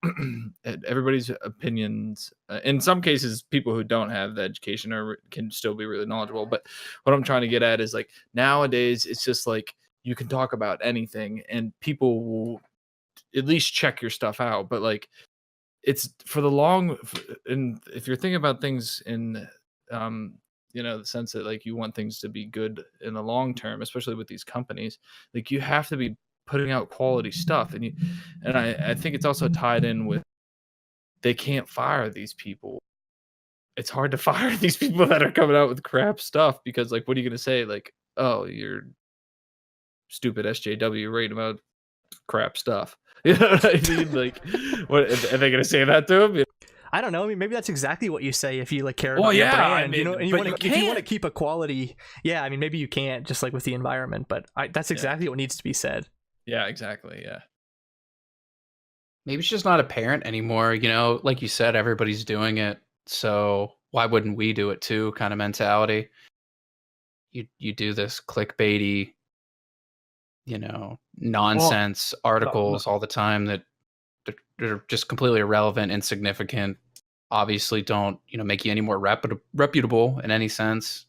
Everybody's opinions, in some cases people who don't have the education can still be really knowledgeable, but what I'm trying to get at is like nowadays it's just like you can talk about anything and people will at least check your stuff out, but like it's for the long, and if you're thinking about things in you know, the sense that like you want things to be good in the long term, especially with these companies, like you have to be putting out quality stuff. And I think it's also tied in with they can't fire these people. It's hard to fire these people that are coming out with crap stuff because like what are you gonna say? Like, oh, you're stupid SJW writing about crap stuff. You know what I mean? Like, what are they gonna say that to him? I don't know. I mean, maybe that's exactly what you say if you like care about Well, your yeah, brand, I mean, you know. And but if you want to keep a quality, yeah. I mean, maybe you can't just like with the environment, but that's exactly what needs to be said. Yeah, exactly. Yeah. Maybe it's just not apparent anymore. You know, like you said, everybody's doing it, so why wouldn't we do it too? Kind of mentality. You do this clickbaity, you know, nonsense articles all the time that they're just completely irrelevant, insignificant. Obviously, don't make you any more reputable in any sense.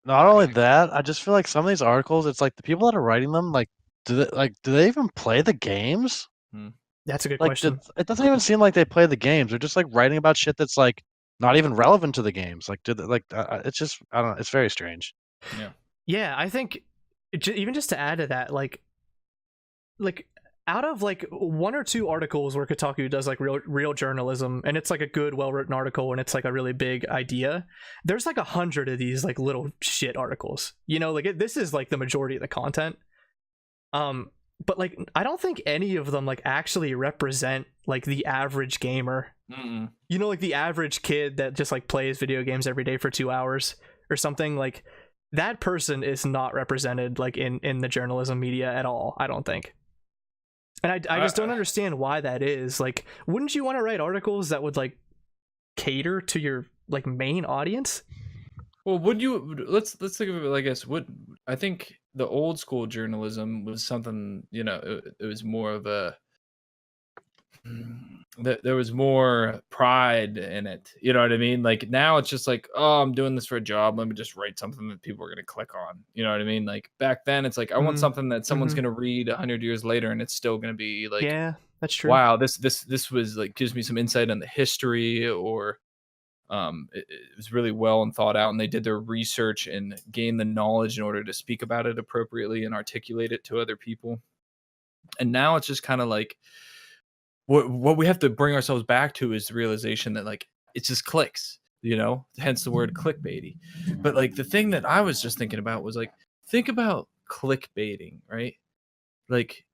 Not only that, I just feel like some of these articles, it's like the people that are writing them, like, do they even play the games? That's a good Like, question. it doesn't even seem like they play the games. They're just like writing about shit that's like not even relevant to the games. Like, it's just I don't know. It's very strange. Yeah, I think even just to add to that, like out of like one or two articles where Kotaku does like real journalism, and it's like a good, well-written article, and it's like a really big idea, there's like 100 of these like little shit articles. You know, like this is like the majority of the content. But like I don't think any of them like actually represent like the average gamer. You know, like the average kid that just like plays video games every day for 2 hours or something. Like that person is not represented like in the journalism media at all, I don't think. And I just don't understand why that is. Like, wouldn't you want to write articles that would like cater to your like main audience? Well, would you? Let's think of it. I guess I think the old school journalism was something. You know, it was more of a. There was more pride in it. You know what I mean? Like now it's just like, oh, I'm doing this for a job. Let me just write something that people are going to click on. You know what I mean? Like back then it's like, I want something that someone's going to read 100 years later and it's still going to be like, yeah, that's true. Wow, this was like gives me some insight on the history, or it was really well and thought out, and they did their research and gained the knowledge in order to speak about it appropriately and articulate it to other people. And now it's just kind of like, what we have to bring ourselves back to is the realization that like it's just clicks, you know, hence the word clickbaity. But like the thing that I was just thinking about was like, think about clickbaiting, right? Like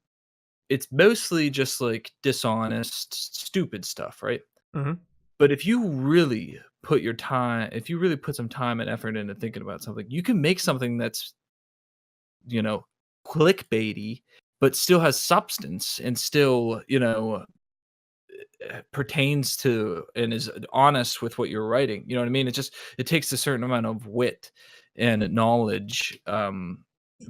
it's mostly just like dishonest, stupid stuff, right? But if you really put some time and effort into thinking about something, you can make something that's, you know, clickbaity, but still has substance and still, you know, pertains to and is honest with what you're writing. You know what I mean? It takes a certain amount of wit and knowledge,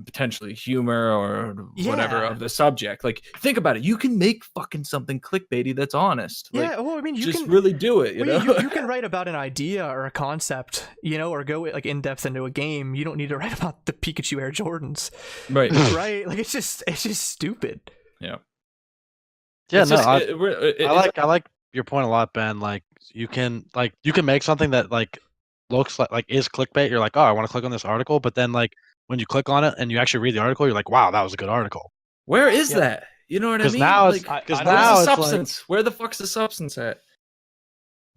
potentially humor or whatever of the subject. Like think about it, you can make fucking something clickbaity that's honest. Like, well, I mean, you just can really do it. You know, you can write about an idea or a concept, you know, or go like in depth into a game. You don't need to write about the Pikachu Air Jordans, right? Right? Like it's just stupid. Yeah, it's no, just, I like your point a lot, Ben. Like you can make something that like looks like is clickbait. You're like, oh, I want to click on this article, but then like when you click on it and you actually read the article, you're like, wow, that was a good article. Where is that? You know what I mean? Now like, because now the substance. Like, where the fuck's the substance at?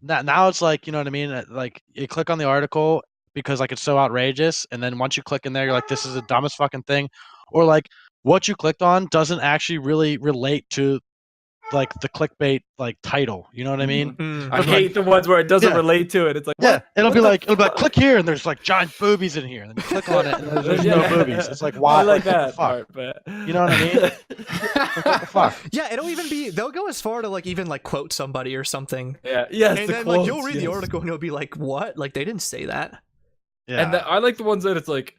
Now it's like, you know what I mean? Like you click on the article because like it's so outrageous, and then once you click in there, you're like, this is the dumbest fucking thing, or like what you clicked on doesn't actually really relate to like the clickbait like title. You know what I mean? Mm. I hate the ones where it doesn't Yeah. relate to it. It's like, Yeah, what? it'll What be the like fuck? click here, and there's like giant boobies in here, and then you click on it, and there's no boobies. It's like why? I like what the that fuck? part, but You know what I mean? What the fuck? Yeah, they'll go as far to like even like quote somebody or something. yeah, yes, And the then quotes, like you'll read the yes. article and you'll be like, what? Like they didn't say that. Yeah. And I like the ones that it's like,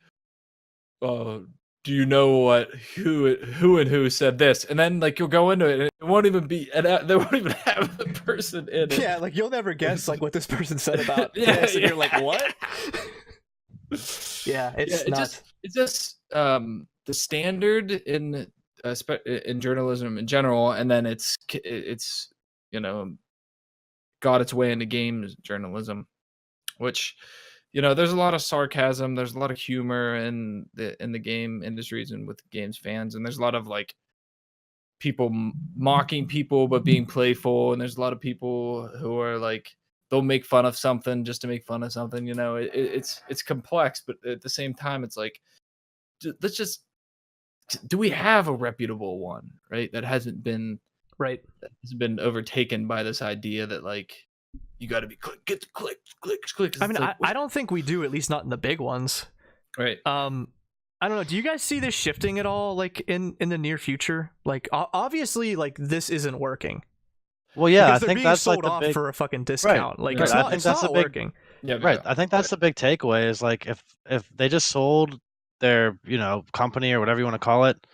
do you know what who said this? And then like you'll go into it and it won't even be, and they won't even have the person in it. Yeah, like you'll never guess like what this person said about Yeah, this, and you're like, yeah. what? Yeah, it's not. It's just the standard in journalism in general, and then it's got its way into games journalism, which there's a lot of sarcasm, there's a lot of humor in the game industries and with games fans, and there's a lot of like people mocking people but being playful, and there's a lot of people who are like they'll make fun of something just to make fun of something. It's complex, but at the same time it's like, let's just, do we have a reputable one, right, that hasn't been overtaken by this idea that like you got to be get the clicks. I mean, I don't think we do, at least not in the big ones. Right. I don't know. Do you guys see this shifting at all, like in the near future? Like, obviously, like this isn't working. Well, yeah, because I think that's sold like the off big for a fucking discount. Right. Like, Right. it's I not, think it's that's not the big- working. Yeah. right. I think that's the big takeaway is like if they just sold their company or whatever you want to call it,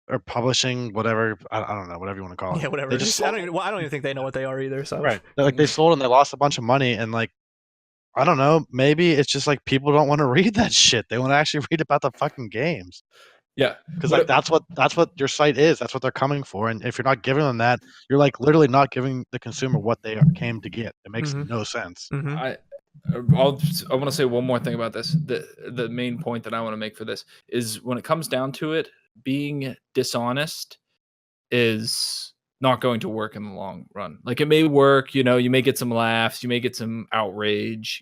or publishing, whatever, I don't know, whatever you want to call it. Yeah, whatever. They just I don't even think they know what they are either. So right. Like they sold and they lost a bunch of money, and like I don't know, maybe it's just like people don't want to read that shit. They want to actually read about the fucking games. Yeah. Because like that's what your site is. That's what they're coming for. And if you're not giving them that, you're like literally not giving the consumer what they came to get. It makes no sense. Mhm. I want to say one more thing about this. The main point that I want to make for this is when it comes down to it, being dishonest is not going to work in the long run. Like it may work, you may get some laughs, you may get some outrage,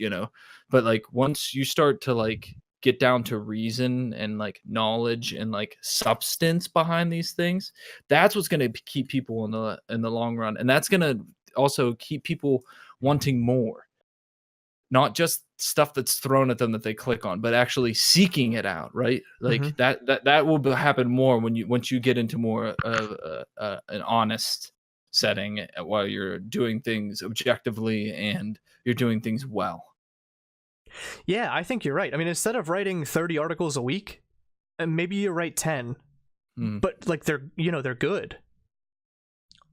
but like once you start to like get down to reason and like knowledge and like substance behind these things, that's what's going to keep people in the long run, and that's going to also keep people wanting more. Not just stuff that's thrown at them that they click on, but actually seeking it out, right? Like that will happen more once you get into more of an honest setting while you're doing things objectively and you're doing things well. Yeah, I think you're right. I mean, instead of writing 30 articles a week, maybe you write 10, but like they're good,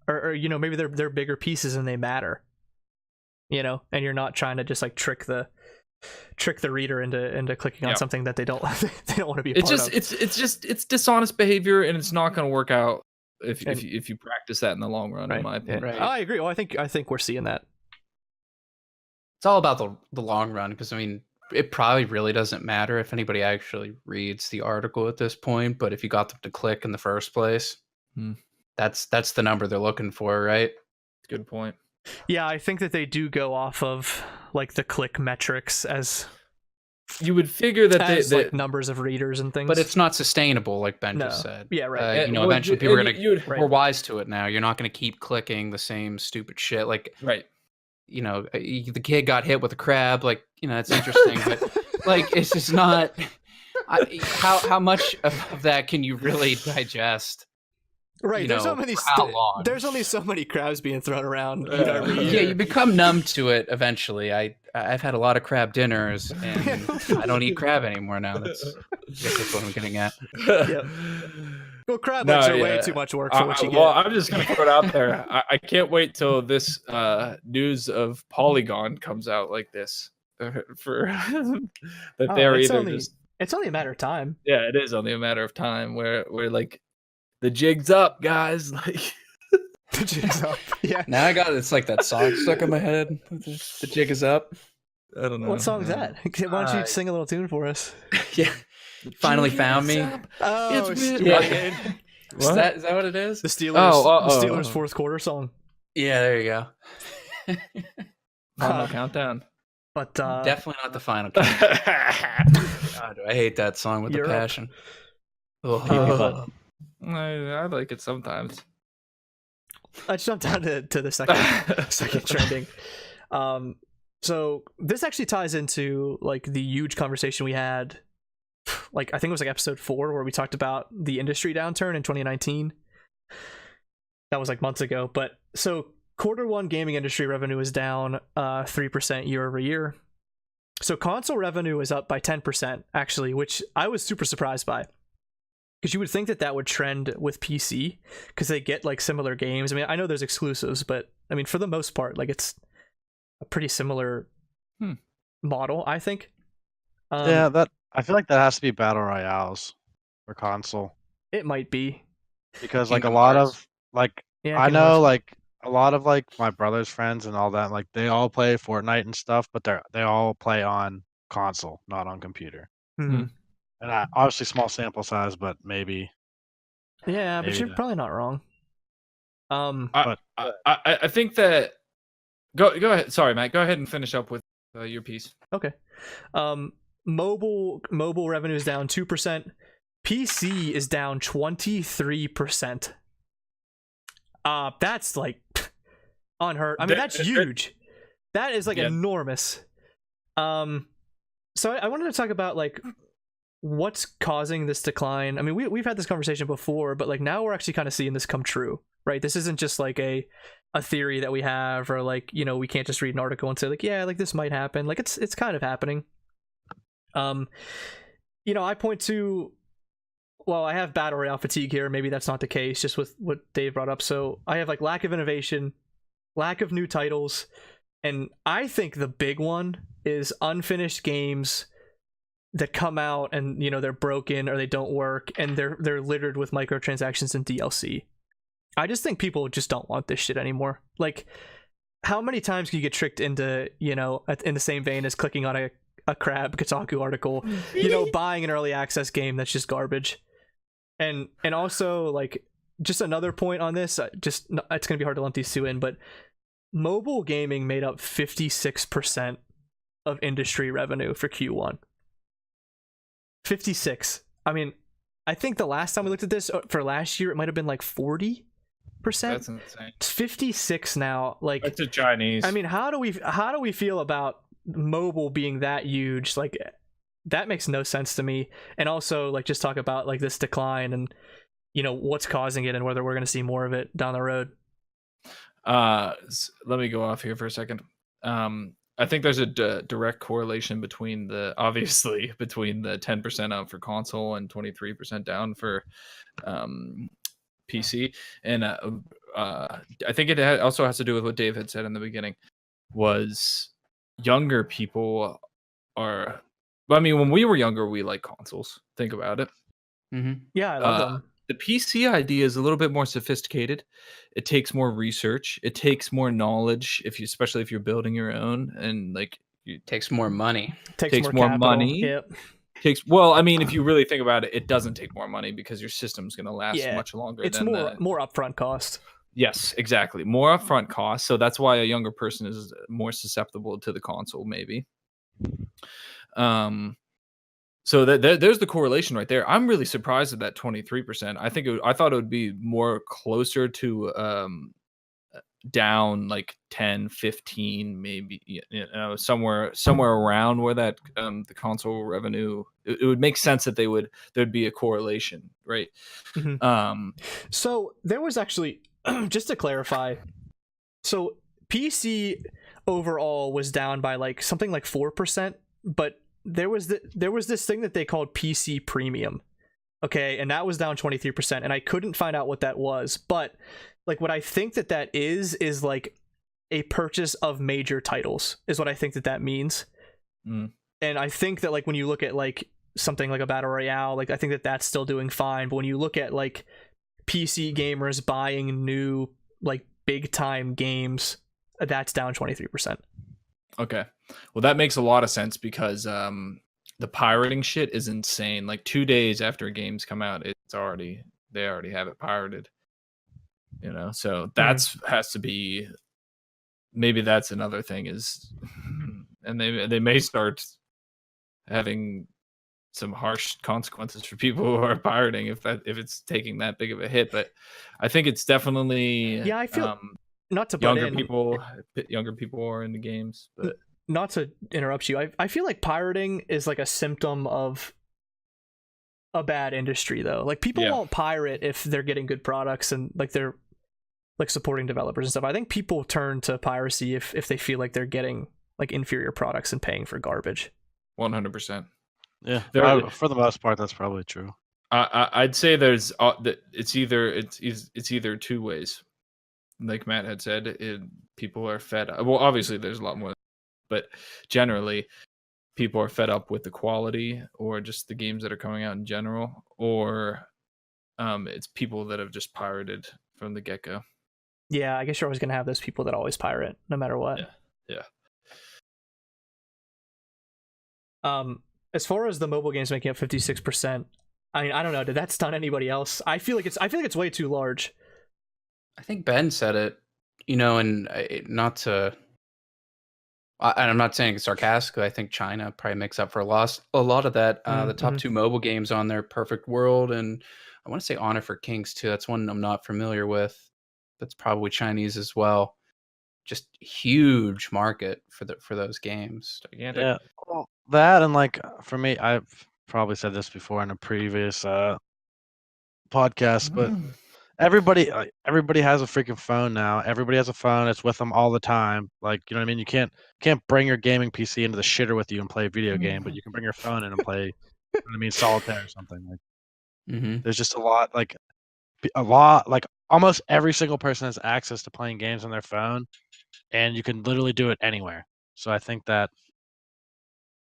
or maybe they're bigger pieces and they matter. And you're not trying to just like trick the reader into clicking on something that they don't want to be a part of. It's dishonest behavior, and it's not going to work out if you practice that in the long run, in my opinion. Right. I agree. Well, I think we're seeing that. It's all about the long run, because I mean, it probably really doesn't matter if anybody actually reads the article at this point, but if you got them to click in the first place, that's the number they're looking for, right? Good point. Yeah, I think that they do go off of like the click metrics as you would figure that they like numbers of readers and things, but it's not sustainable, like Ben just said. Yeah, right. Eventually people are gonna we're wise to it now. You're not gonna keep clicking the same stupid shit. Like, right. The kid got hit with a crab. Like, it's interesting, but like it's just not. How much of that can you really digest? Right, there's so many. How long? There's only so many crabs being thrown around. Yeah, you become numb to it eventually. I've had a lot of crab dinners, and I don't eat crab anymore now. I guess that's what I'm getting at. Yep. Well, crab legs are way too much work for what you get. Well, I'm just gonna throw it out there. I can't wait till this news of Polygon comes out like this for that they're either just. It's only a matter of time. Yeah, it is only a matter of time where like. The jig's up, guys. Like the jig's up. Yeah. Now I got it's like that song stuck in my head. The jig is up. I don't know. What song's that? Why don't you sing a little tune for us? Yeah. Finally found me. Oh, it's Is that what it is? The Steelers. The Steelers fourth quarter song. Yeah, there you go. Final countdown. But definitely not the final countdown. God, I hate that song with a passion. I like it sometimes. let's jump down to the second trending. So this actually ties into like the huge conversation we had, like I think it was like episode 4 where we talked about the industry downturn in 2019. That was like months ago. But so Q1 gaming industry revenue is down 3% year over year. So console revenue is up by 10% actually, which I was super surprised by. Because you would think that that would trend with PC because they get like similar games. I mean, I know there's exclusives, but I mean, for the most part, like it's a pretty similar model, I think. Yeah, that I feel like that has to be battle royales for console It might be. because like a Kingdom lot Hearts. of like Yeah, I Kingdom know Hearts. like a lot of like my brother's friends and all that like they all play Fortnite and stuff, but they all play on console, not on computer. Mhm. And obviously small sample size, but maybe Yeah, but maybe you're that. probably not wrong. I think that go ahead. Sorry, Matt. Go ahead and finish up with your piece. Okay. Mobile revenue is down 2%. PC is down 23%. That's like unheard. I mean, that's huge. That is like enormous. So I wanted to talk about like what's causing this decline. I mean, we've had this conversation before, but like now we're actually kind of seeing this come true, right? This isn't just like a theory that we have, or like, you know, we can't just read an article and say like, yeah, like this might happen. Like it's kind of happening. You know, I point to, well, I have battle royale fatigue here. Maybe that's not the case, just with what Dave brought up. So I have like lack of innovation, lack of new titles, and I think the big one is unfinished games that come out and, you know, they're broken or they don't work and they're littered with microtransactions and DLC. I just think people just don't want this shit anymore. Like, how many times can you get tricked into, you know, in the same vein as clicking on a crap Kotaku article, you know, buying an early access game that's just garbage. And also, like, just another point on this, just it's gonna be hard to lump these two in, but mobile gaming made up 56% of industry revenue for Q1. 56. I mean, I think the last time we looked at this for last year, it might have been like 40%. That's insane. It's 56 now. Like, It's a Chinese. I mean, how do we feel about mobile being that huge? Like, that makes no sense to me. And also, like, just talk about like this decline and, you know, what's causing it and whether we're going to see more of it down the road. Let me go off here for a second. I think there's a direct correlation between the 10% up for console and 23% down for PC, and I think it also has to do with what Dave had said in the beginning. Was younger people are, I mean, when we were younger, we liked consoles. Think about it. Mm-hmm. Yeah, I love them. The PC idea is a little bit more sophisticated. It takes more research. It takes more knowledge, especially if you're building your own, and like Takes more money. Takes more capital. money. Yep. Well, I mean, if you really think about it, it doesn't take more money because your system's going to last much longer. It's than more upfront cost. Yes, exactly. More upfront cost. So that's why a younger person is more susceptible to the console, maybe. So there's the correlation right there. I'm really surprised at that 23%. I thought it would be more closer to down like 10, 15, maybe, you know, somewhere around where that the console revenue. It would make sense that there'd be a correlation, right? Mm-hmm. So there was actually, just to clarify, so PC overall was down by like something like 4%, but there was this thing that they called PC Premium, okay, and that was down 23%, and I couldn't find out what that was, but like what I think that is like a purchase of major titles is what I think that means. And I think that like when you look at like something like a battle royale, like I think that that's still doing fine, but when you look at like PC gamers buying new like big time games, that's down 23%. Okay. Well, that makes a lot of sense because the pirating shit is insane. Like 2 days after games come out, they already have it pirated. You know, so has to be, maybe that's another thing is, and they may start having some harsh consequences for people who are pirating if it's taking that big of a hit. But I think it's definitely I feel not to younger people are into games, but not to interrupt you, I feel like pirating is like a symptom of a bad industry, though. Like, people won't pirate if they're getting good products and like they're like supporting developers and stuff. I think people turn to piracy if they feel like they're getting like inferior products and paying for garbage. 100%. Yeah, for the most part, that's probably true. I'd say there's it's either two ways. Like Matt had said, people are fed up. Well, obviously there's a lot more, but generally people are fed up with the quality or just the games that are coming out in general, or it's people that have just pirated from the get-go. Yeah, I guess you're always going to have those people that always pirate no matter what. Yeah. As far as the mobile games making up 56%, I mean, I don't know, did that stun anybody else? I feel like it's way too large. I think Ben said it, and not to, and I'm not saying it sarcastically. I think China probably makes up for a lot of that. The top two mobile games on there, Perfect World, and I want to say Honor for Kings too. That's one I'm not familiar with. That's probably Chinese as well. Just huge market for those games. Gigantic. Yeah, well, that and like for me, I've probably said this before in a previous podcast, but everybody has a freaking phone now. Everybody has a phone. It's with them all the time. Like, you know what I mean? You can't bring your gaming PC into the shitter with you and play a video game, but you can bring your phone in and play, you know what I mean, solitaire or something. Like, there's just a lot. Like almost every single person has access to playing games on their phone, and you can literally do it anywhere. So I think that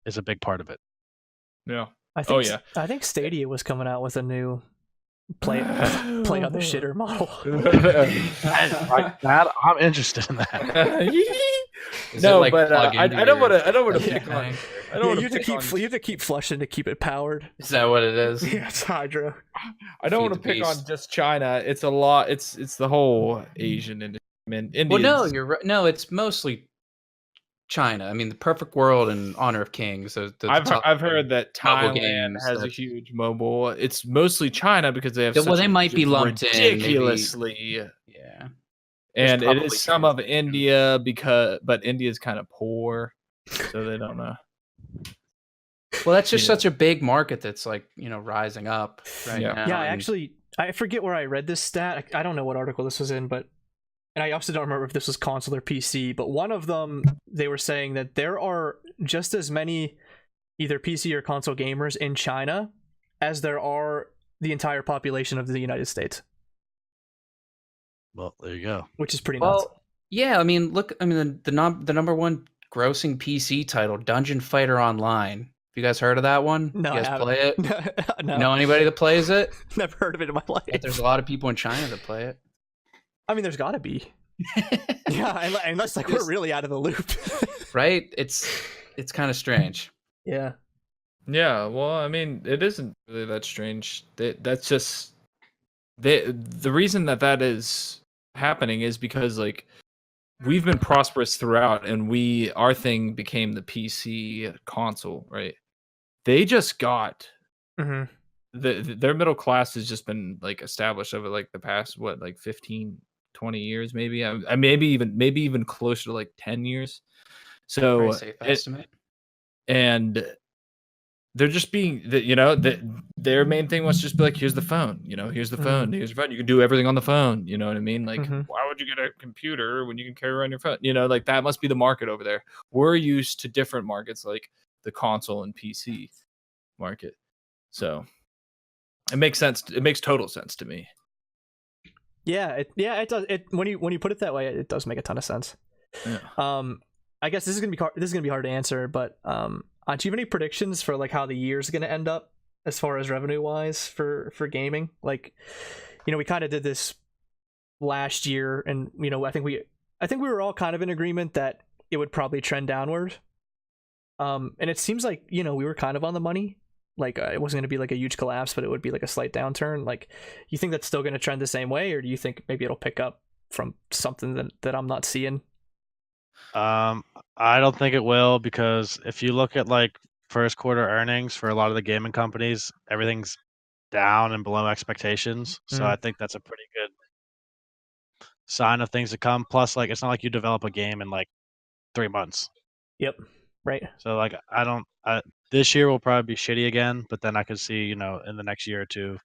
is a big part of it. Yeah. I think Stadia was coming out with a new play on the shitter model. Like that, I'm interested in that. I don't want to pick on. You have to keep flushing to keep it powered. Is that what it is? Yeah, it's hydro. I don't want to pick on just China. It's a lot. It's the whole Asian industry. Well, no, you're right. No, it's mostly China. I mean, the Perfect World and Honor of Kings. I've heard that Thailand has a huge mobile. It's mostly China because they have. They might be lumped ridiculously. Yeah, and it is some of India but India's kind of poor, so they don't know. Well, that's just such a big market that's like rising up right now. Yeah, I forget where I read this stat. I don't know what article this was in, but. And I also don't remember if this was console or PC, but one of them, they were saying that there are just as many either PC or console gamers in China as there are the entire population of the United States. Well, there you go. Which is pretty nuts. Well, yeah, I mean, look, the number one grossing PC title, Dungeon Fighter Online. Have you guys heard of that one? No, you guys play it? No. Know anybody that plays it? Never heard of it in my life. But there's a lot of people in China that play it. I mean, there's got to be. Yeah, unless like we're really out of the loop. Right? It's kind of strange. Yeah. Yeah, well, I mean, it isn't really that strange. That's just the reason that is happening is because like we've been prosperous throughout, and our thing became the PC console, right? They just got their middle class has just been like established over like the past 15, 20 years, maybe. Maybe even closer to like 10 years. So safe estimate. And they're just being their main thing was just be like, here's the phone, here's the phone, here's your phone, you can do everything on the phone, you know what I mean? Like, why would you get a computer when you can carry around your phone? Like that must be the market over there. We're used to different markets like the console and PC market. So it makes sense. It makes total sense to me. Yeah, it does. When you put it that way, it does make a ton of sense. Yeah. I guess this is gonna be hard to answer, but do you have any predictions for like how the year's gonna end up as far as revenue wise for gaming? Like, we kind of did this last year, and I think we were all kind of in agreement that it would probably trend downward. And it seems like we were kind of on the money. Like it wasn't going to be like a huge collapse, but it would be like a slight downturn. Like, you think that's still going to trend the same way, or do you think maybe it'll pick up from something that I'm not seeing? I don't think it will, because if you look at like first quarter earnings for a lot of the gaming companies, everything's down and below expectations. So Mm. I think that's a pretty good sign of things to come. Plus, like, it's not like you develop a game in like 3 months. Yep. Right. So like, this year will probably be shitty again, but then I could see, in the next year or two,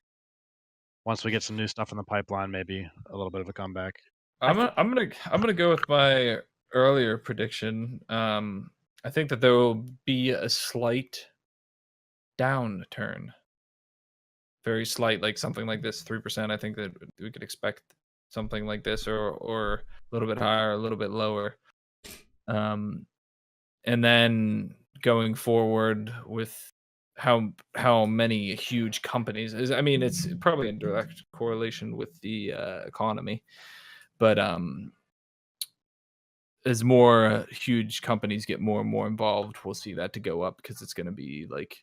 once we get some new stuff in the pipeline, maybe a little bit of a comeback. I'm gonna go with my earlier prediction. I think that there will be a slight downturn, very slight, like something like this, 3%. I think that we could expect something like this, or a little bit higher, a little bit lower. And then going forward with how many huge companies is, I mean, it's probably in direct correlation with the economy, but as more huge companies get more and more involved, we'll see that to go up, because it's going to be like,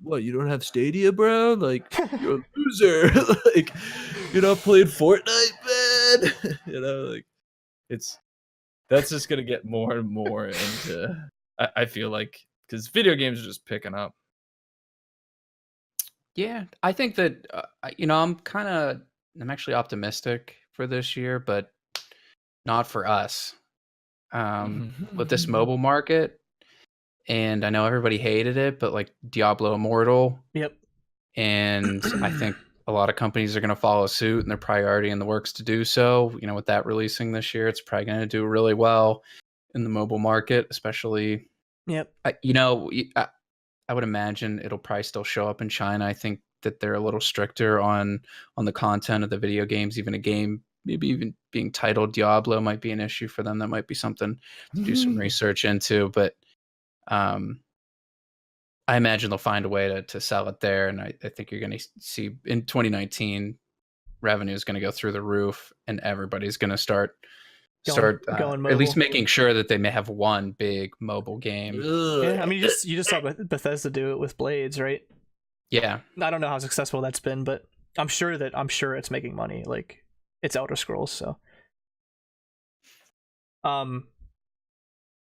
what, you don't have Stadia, bro? Like, you're a loser. Like, you're not playing Fortnite, man. Like, that's just going to get more and more into, I feel like, because video games are just picking up. Yeah, I think that I'm actually optimistic for this year, but not for us. With this mobile market, and I know everybody hated it, but like Diablo Immortal, Yep. and I think a lot of companies are going to follow suit, and they're probably already in the works to do so. With that releasing this year, it's probably going to do really well in the mobile market, especially. Yep. I would imagine it'll probably still show up in China. I think that they're a little stricter on the content of the video games. Even a game, maybe even being titled Diablo, might be an issue for them. That might be something to do some research into. But I imagine they'll find a way to sell it there. And I think you're going to see in 2019, revenue is going to go through the roof, and everybody's going to start going at least mobile. making sure that they may have one big mobile game. Yeah, I mean, you just saw Bethesda do it with Blades, right? Yeah, I don't know how successful that's been, but I'm sure it's making money. Like, it's Elder Scrolls, so.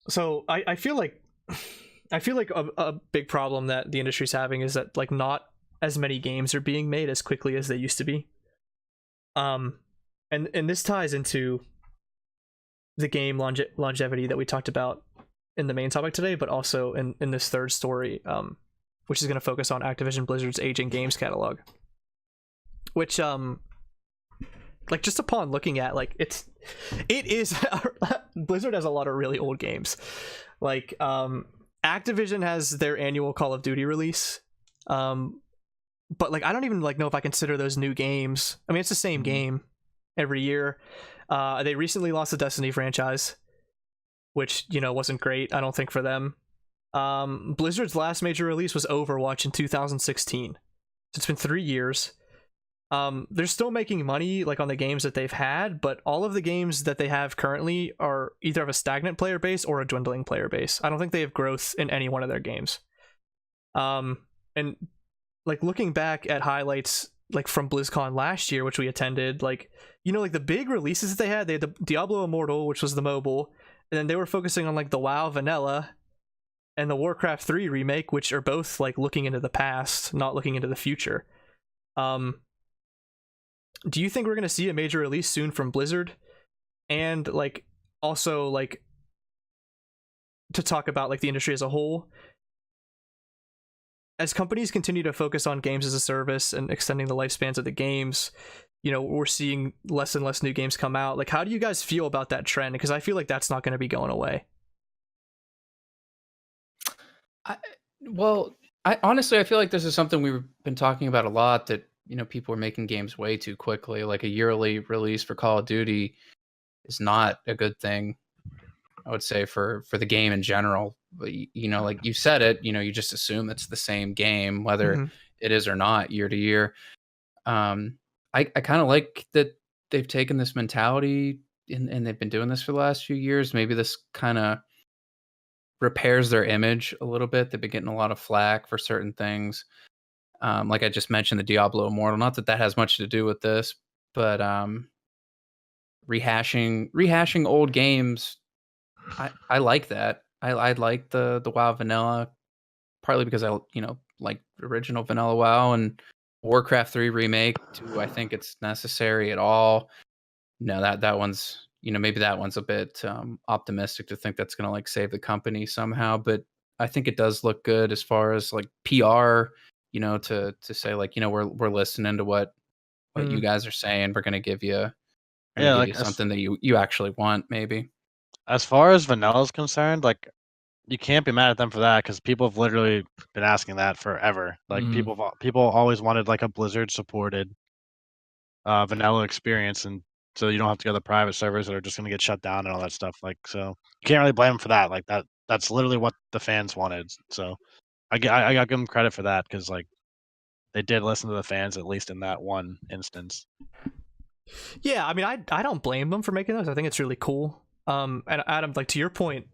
So I feel like a big problem that the industry's having is that, like, not as many games are being made as quickly as they used to be. And this ties into the game longevity that we talked about in the main topic today, but also in this third story, which is going to focus on Activision Blizzard's aging games catalog, which like, just upon looking at, like, it is Blizzard has a lot of really old games. Like, Activision has their annual Call of Duty release, but like, I don't even like know if I consider those new games. I mean, it's the same game every year. They recently lost the Destiny franchise, which, wasn't great, I don't think, for them. Blizzard's last major release was Overwatch in 2016. So it's been 3 years. They're still making money, like, on the games that they've had, but all of the games that they have currently are either have a stagnant player base or a dwindling player base. I don't think they have growth in any one of their games. And like, looking back at highlights, like, from BlizzCon last year, which we attended, like, like, the big releases that they had the Diablo Immortal, which was the mobile, and then they were focusing on, like, the WoW vanilla and the Warcraft 3 remake, which are both, like, looking into the past, not looking into the future. Do you think we're going to see a major release soon from Blizzard? And, like, also, like, to talk about, like, the industry as a whole, as companies continue to focus on games as a service and extending the lifespans of the games, we're seeing less and less new games come out. Like, how do you guys feel about that trend? Because I feel like that's not going to be going away. I honestly feel like this is something we've been talking about a lot, that people are making games way too quickly. Like, a yearly release for Call of Duty is not a good thing, I would say, for the game in general. But, like you said it, you just assume it's the same game, whether it is or not, year to year. I kind of like that they've taken this mentality and they've been doing this for the last few years. Maybe this kind of repairs their image a little bit. They've been getting a lot of flack for certain things. Like I just mentioned, the Diablo Immortal, not that has much to do with this, but rehashing old games, I like that. I like the WoW vanilla partly because I like original vanilla WoW, and Warcraft 3 remake. Do I think it's necessary at all? No, that one's maybe that one's a bit optimistic to think that's going to like save the company somehow, but I think it does look good as far as like PR, to say like we're listening to what you guys are saying. We're going to give you something that you actually want, maybe. As far as vanilla is concerned, like you can't be mad at them for that because people have literally been asking that forever. Like people always wanted like a Blizzard supported vanilla experience, and so you don't have to go to the private servers that are just going to get shut down and all that stuff. Like, so you can't really blame them for that. Like that's literally what the fans wanted. So I got to give them credit for that because like they did listen to the fans, at least in that one instance. Yeah, I mean, I don't blame them for making those. I think it's really cool. And Adam, like to your point,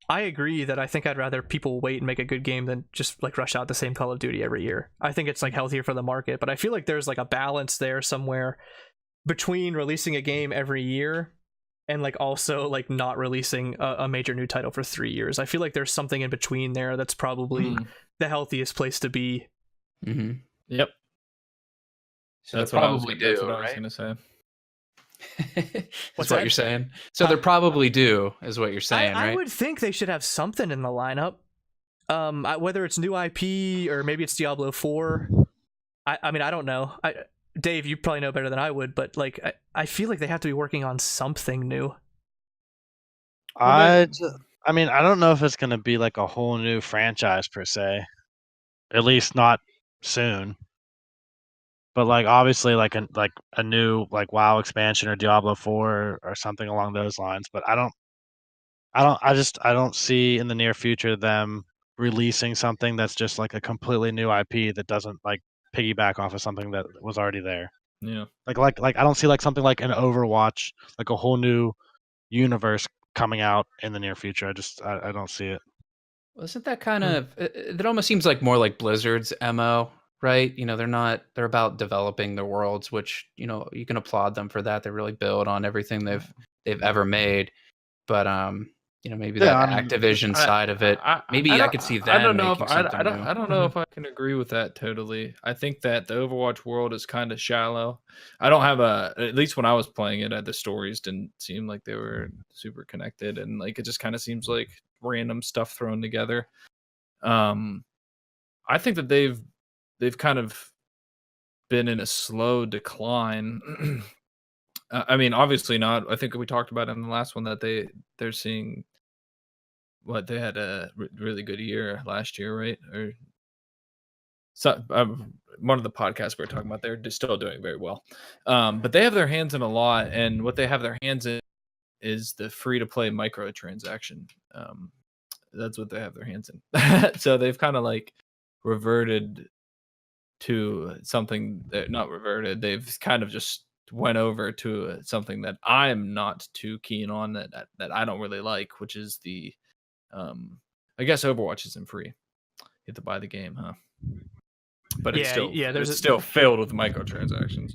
I agree that I think I'd rather people wait and make a good game than just like rush out the same Call of Duty every year. I think it's like healthier for the market, but I feel like there's like a balance there somewhere between releasing a game every year and like also like not releasing a major new title for 3 years. I feel like there's something in between there that's probably the healthiest place to be. Yep. So that's what I was going to say. What's what you're saying? So they're probably due, is what you're saying, right? I would think they should have something in the lineup. Whether it's new IP or maybe it's Diablo 4. I mean, I don't know. Dave, you probably know better than I would, but like, I feel like they have to be working on something new. I mean, I don't know if it's going to be like a whole new franchise per se. At least not soon. But like obviously like a new like WoW expansion or Diablo 4 or something along those lines. But I don't see in the near future them releasing something that's just like a completely new IP that doesn't like piggyback off of something that was already there. Yeah. Like I don't see like something like an Overwatch, like a whole new universe coming out in the near future. I don't see it. Well, isn't that kind of it almost seems like more like Blizzard's MO, right? They're about developing their worlds, which, you can applaud them for that. They really build on everything they've ever made. But maybe Activision side of it. Maybe I could see that. I don't know if I don't know if I can agree with that totally. I think that the Overwatch world is kind of shallow. I don't have at least when I was playing it, the stories didn't seem like they were super connected, and like it just kind of seems like random stuff thrown together. I think that they've kind of been in a slow decline. I mean, obviously not. I think we talked about in the last one that they're seeing what they had a really good year last year, right? Or so one of the podcasts we were talking about, they're just still doing very well. But they have their hands in a lot, and what they have their hands in is the free-to-play microtransaction. That's what they have their hands in. So they've kind of like reverted to something that not reverted. They've kind of just went over to something that I'm not too keen on, that I don't really like, which is the I guess Overwatch isn't free. You have to buy the game, huh? But it's still filled with microtransactions.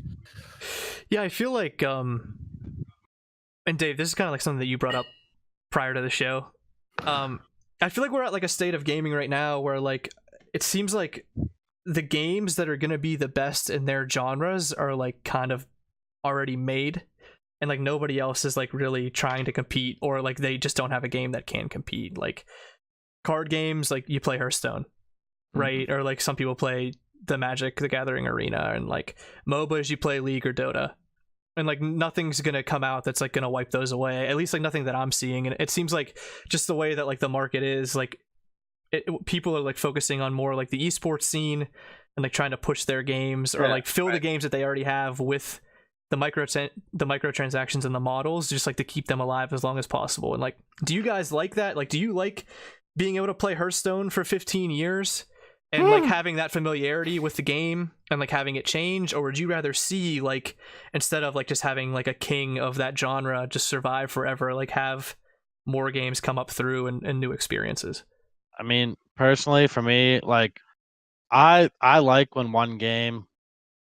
Yeah, I feel like and Dave, this is kind of like something that you brought up prior to the show. I feel like we're at like a state of gaming right now where like it seems like the games that are going to be the best in their genres are like kind of already made, and like nobody else is like really trying to compete, or like they just don't have a game that can compete. Like card games, like you play Hearthstone, right? Or like some people play the Magic the Gathering Arena, and like MOBAs you play League or Dota, and like nothing's gonna come out that's like gonna wipe those away, at least like nothing that I'm seeing. And it seems like just the way that like the market is, like people are like focusing on more like the esports scene and like trying to push their games, or like fill the games that they already have with the microtransactions and the models, just like to keep them alive as long as possible. And like, do you guys like that? Like, do you like being able to play Hearthstone for 15 years and like having that familiarity with the game and like having it change? Or would you rather see, like, instead of like just having like a king of that genre just survive forever, like have more games come up through and new experiences? I mean, personally for me, like I like when one game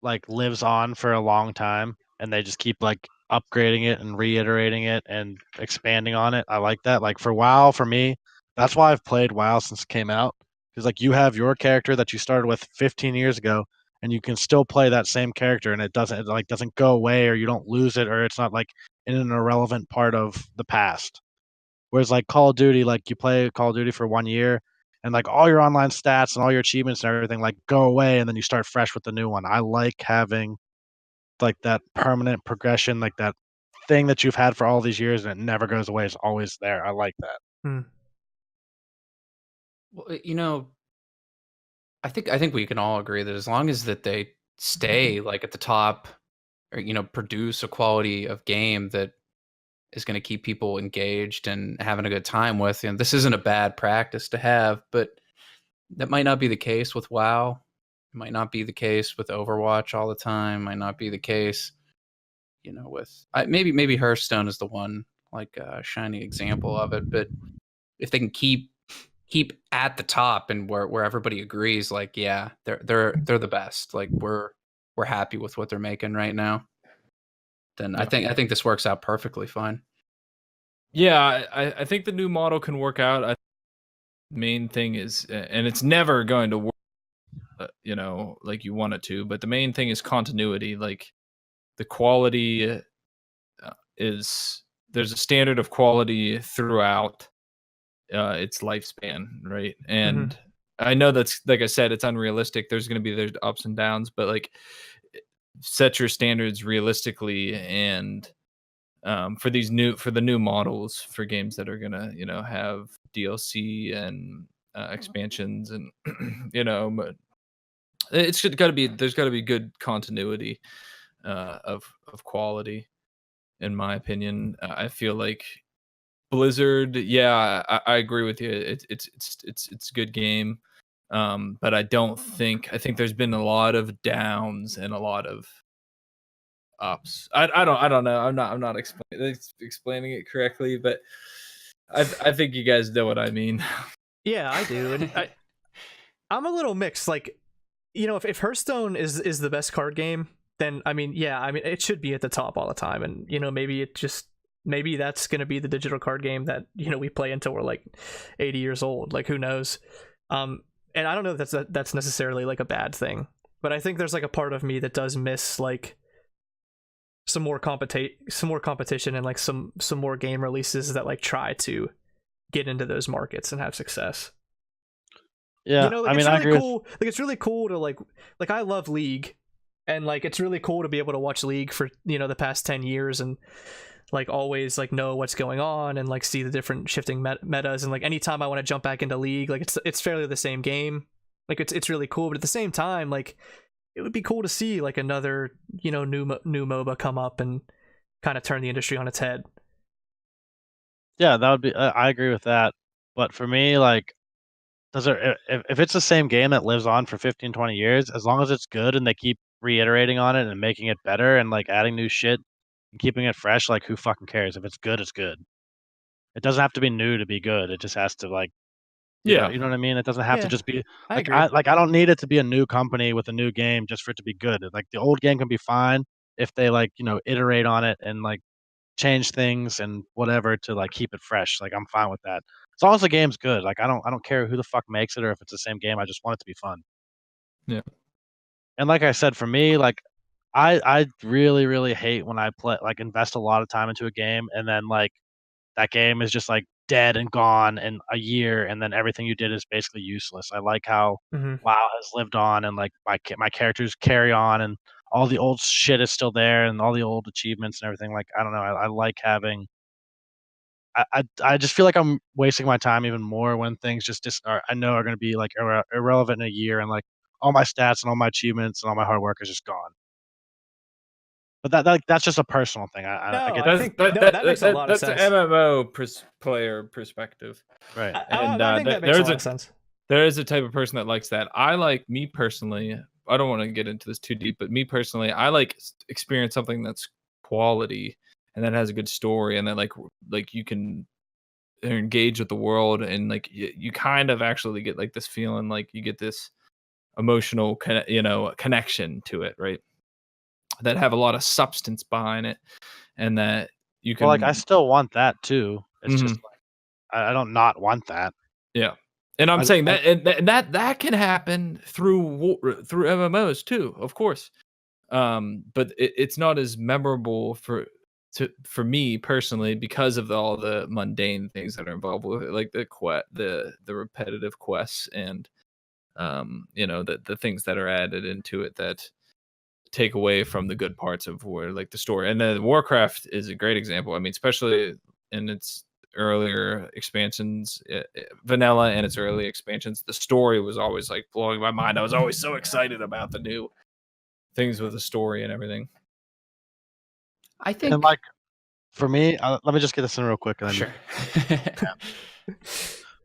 like lives on for a long time and they just keep like upgrading it and reiterating it and expanding on it. I like that. Like for WoW, for me, that's why I've played WoW since it came out, because like you have your character that you started with 15 years ago, and you can still play that same character, and it doesn't go away, or you don't lose it, or it's not like in an irrelevant part of the past. Whereas like Call of Duty, like you play Call of Duty for 1 year, and like all your online stats and all your achievements and everything like go away, and then you start fresh with the new one. I like having like that permanent progression, like that thing that you've had for all these years and it never goes away. It's always there. I like that. Hmm. Well, I think we can all agree that as long as that they stay like at the top, or produce a quality of game that is going to keep people engaged and having a good time with, this isn't a bad practice to have, but that might not be the case with WoW. It might not be the case with Overwatch all the time. Might not be the case, with maybe Hearthstone is the one like shining example of it. But if they can keep at the top and where everybody agrees, like yeah, they're the best. Like we're happy with what they're making right now. Then Yeah. I think this works out perfectly fine. Yeah, I think the new model can work out. Main thing is, and it's never going to work, like you want it to. But the main thing is continuity. Like the quality is there's a standard of quality throughout its lifespan, right? And I know that's, like I said, it's unrealistic. There's going to be ups and downs, but like set your standards realistically, and for the new models for games that are gonna have DLC and expansions, and but it's got to be there's got to be good continuity of quality, in my opinion. I feel like Blizzard, yeah, I agree with you. It's a good game, but I think there's been a lot of downs and a lot of ups. I don't know. I'm not explaining it correctly, but I think you guys know what I mean. Yeah, I do. And I'm a little mixed. Like, if Hearthstone is the best card game, then it should be at the top all the time. And maybe that's going to be the digital card game that we play until we're like 80 years old. Like, who knows? And I don't know if that's necessarily like a bad thing, but I think there's like a part of me that does miss like some more competition and like some more game releases that like try to get into those markets and have success. Yeah, Like, I mean, it's I really agree. cool. Like, it's really cool to like I love League, and like it's really cool to be able to watch League for the past 10 years and like always like know what's going on and like see the different shifting metas, and like anytime I want to jump back into League, like it's fairly the same game. Like it's really cool, but at the same time, like it would be cool to see like another new MOBA come up and kind of turn the industry on its head. Yeah, that would be. I agree with that. But for me, like, if it's the same game that lives on for 15, 20 years, as long as it's good and they keep reiterating on it and making it better and like adding new shit and keeping it fresh, like who fucking cares? If it's good, it's good. It doesn't have to be new to be good. It just has to like, you know what I mean? It doesn't have to Yeah, just be I like agree. I don't need it to be a new company with a new game just for it to be good. Like the old game can be fine if they like iterate on it and like change things and whatever to like keep it fresh. Like I'm fine with that. As long as the game's good. Like I don't care who the fuck makes it or if it's the same game. I just want it to be fun. Yeah. And like I said, for me, like I really, really hate when I invest a lot of time into a game and then like that game is just like dead and gone in a year, and then everything you did is basically useless. I like how WoW has lived on, and like my characters carry on, and all the old shit is still there, and all the old achievements and everything. Like I don't know, I like having. I just feel like I'm wasting my time even more when things I know are going to be like irrelevant in a year, and like all my stats and all my achievements and all my hard work is just gone. But that's just a personal thing. I get I think that makes a lot of sense. That's an MMO player perspective, right. and I think that makes a lot of sense. There is a type of person that likes that. I like, me personally, I don't want to get into this too deep, but me personally, I like experience something that's quality and that has a good story, and that like you can engage with the world, and like you kind of actually get like this feeling, like you get this emotional connection to it, right? That have a lot of substance behind it, and that you can Well, like I still want that too. It's just like I don't not want that. Yeah. And I'm saying that can happen through MMOs too, of course. But it's not as memorable for me personally because of all the mundane things that are involved with it, like the repetitive quests and the things that are added into it that take away from the good parts of like the story. And then Warcraft is a great example. I mean, especially in its earlier expansions, vanilla and its early expansions, the story was always like blowing my mind. I was always so excited about the new things with the story and everything. I think, and like for me, let me just get this in real quick. And then sure.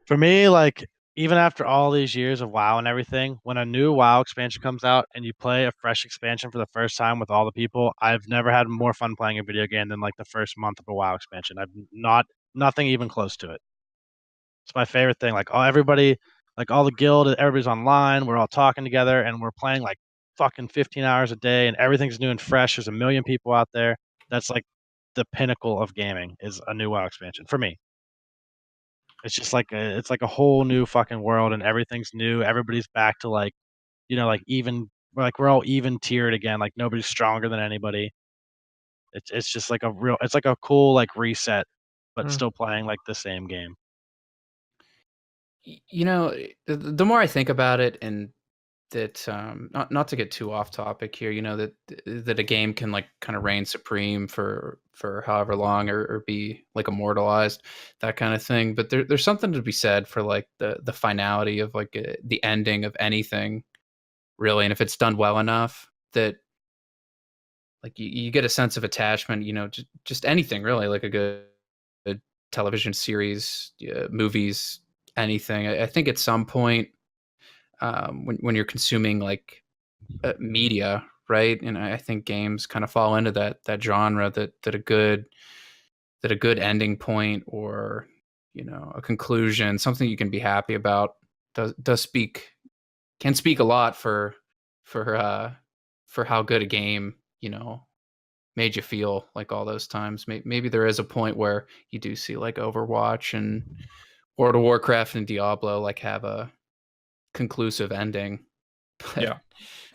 For me, like even after all these years of WoW and everything, when a new WoW expansion comes out and you play a fresh expansion for the first time with all the people, I've never had more fun playing a video game than like the first month of a WoW expansion. I've nothing even close to it. It's my favorite thing. Like everybody, like all the guild, everybody's online. We're all talking together and we're playing like fucking 15 hours a day, and everything's new and fresh. There's a million people out there. That's like the pinnacle of gaming is a new WoW expansion for me. It's just like it's like a whole new fucking world, and everything's new. Everybody's back to like, like even like we're all even tiered again. Like nobody's stronger than anybody. It's just like it's like a cool like reset, but still playing like the same game. The more I think about it, and that not to get too off topic here, that a game can like kind of reign supreme for however long or be like immortalized, that kind of thing. But there's something to be said for like the finality of like the ending of anything, really. And if it's done well enough, that like you get a sense of attachment, just anything really, like a good television series, movies, anything. I think at some point, when you're consuming like media, right? And I think games kind of fall into that genre, that a good ending point, or a conclusion, something you can be happy about, can speak a lot for how good a game made you feel, like all those times. Maybe there is a point where you do see like Overwatch and World of Warcraft and Diablo like have a conclusive ending. But yeah,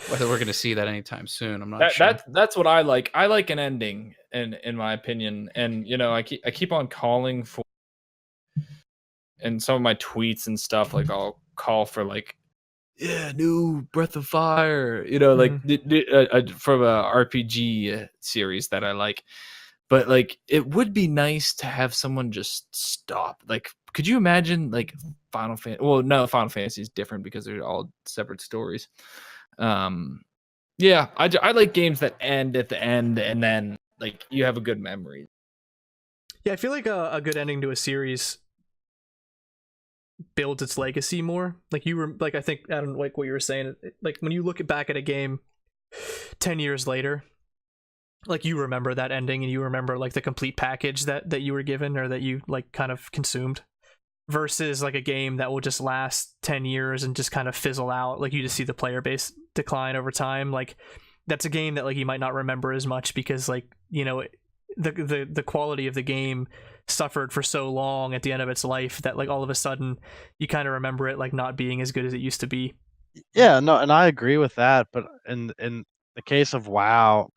whether we're going to see that anytime soon, I'm not sure. sure. That's what I like. I like an ending, in my opinion. And I keep on calling for, in some of my tweets and stuff, like I'll call for like, new Breath of Fire, like from a RPG series that I like. But like, it would be nice to have someone just stop. Like, could you imagine like Final Fantasy? Well, no, Final Fantasy is different because they're all separate stories. Yeah, I like games that end at the end, and then like you have a good memory. Yeah, I feel like a good ending to a series builds its legacy more. Like I think, Adam, like what you were saying, like when you look back at a game 10 years later, like you remember that ending, and you remember like the complete package that you were given, or that you like kind of consumed, versus like a game that will just last 10 years and just kind of fizzle out. Like you just see the player base decline over time. Like that's a game that like you might not remember as much, because like the quality of the game suffered for so long at the end of its life, that like all of a sudden you kind of remember it like not being as good as it used to be. Yeah, no, and I agree with that. But in the case of WoW,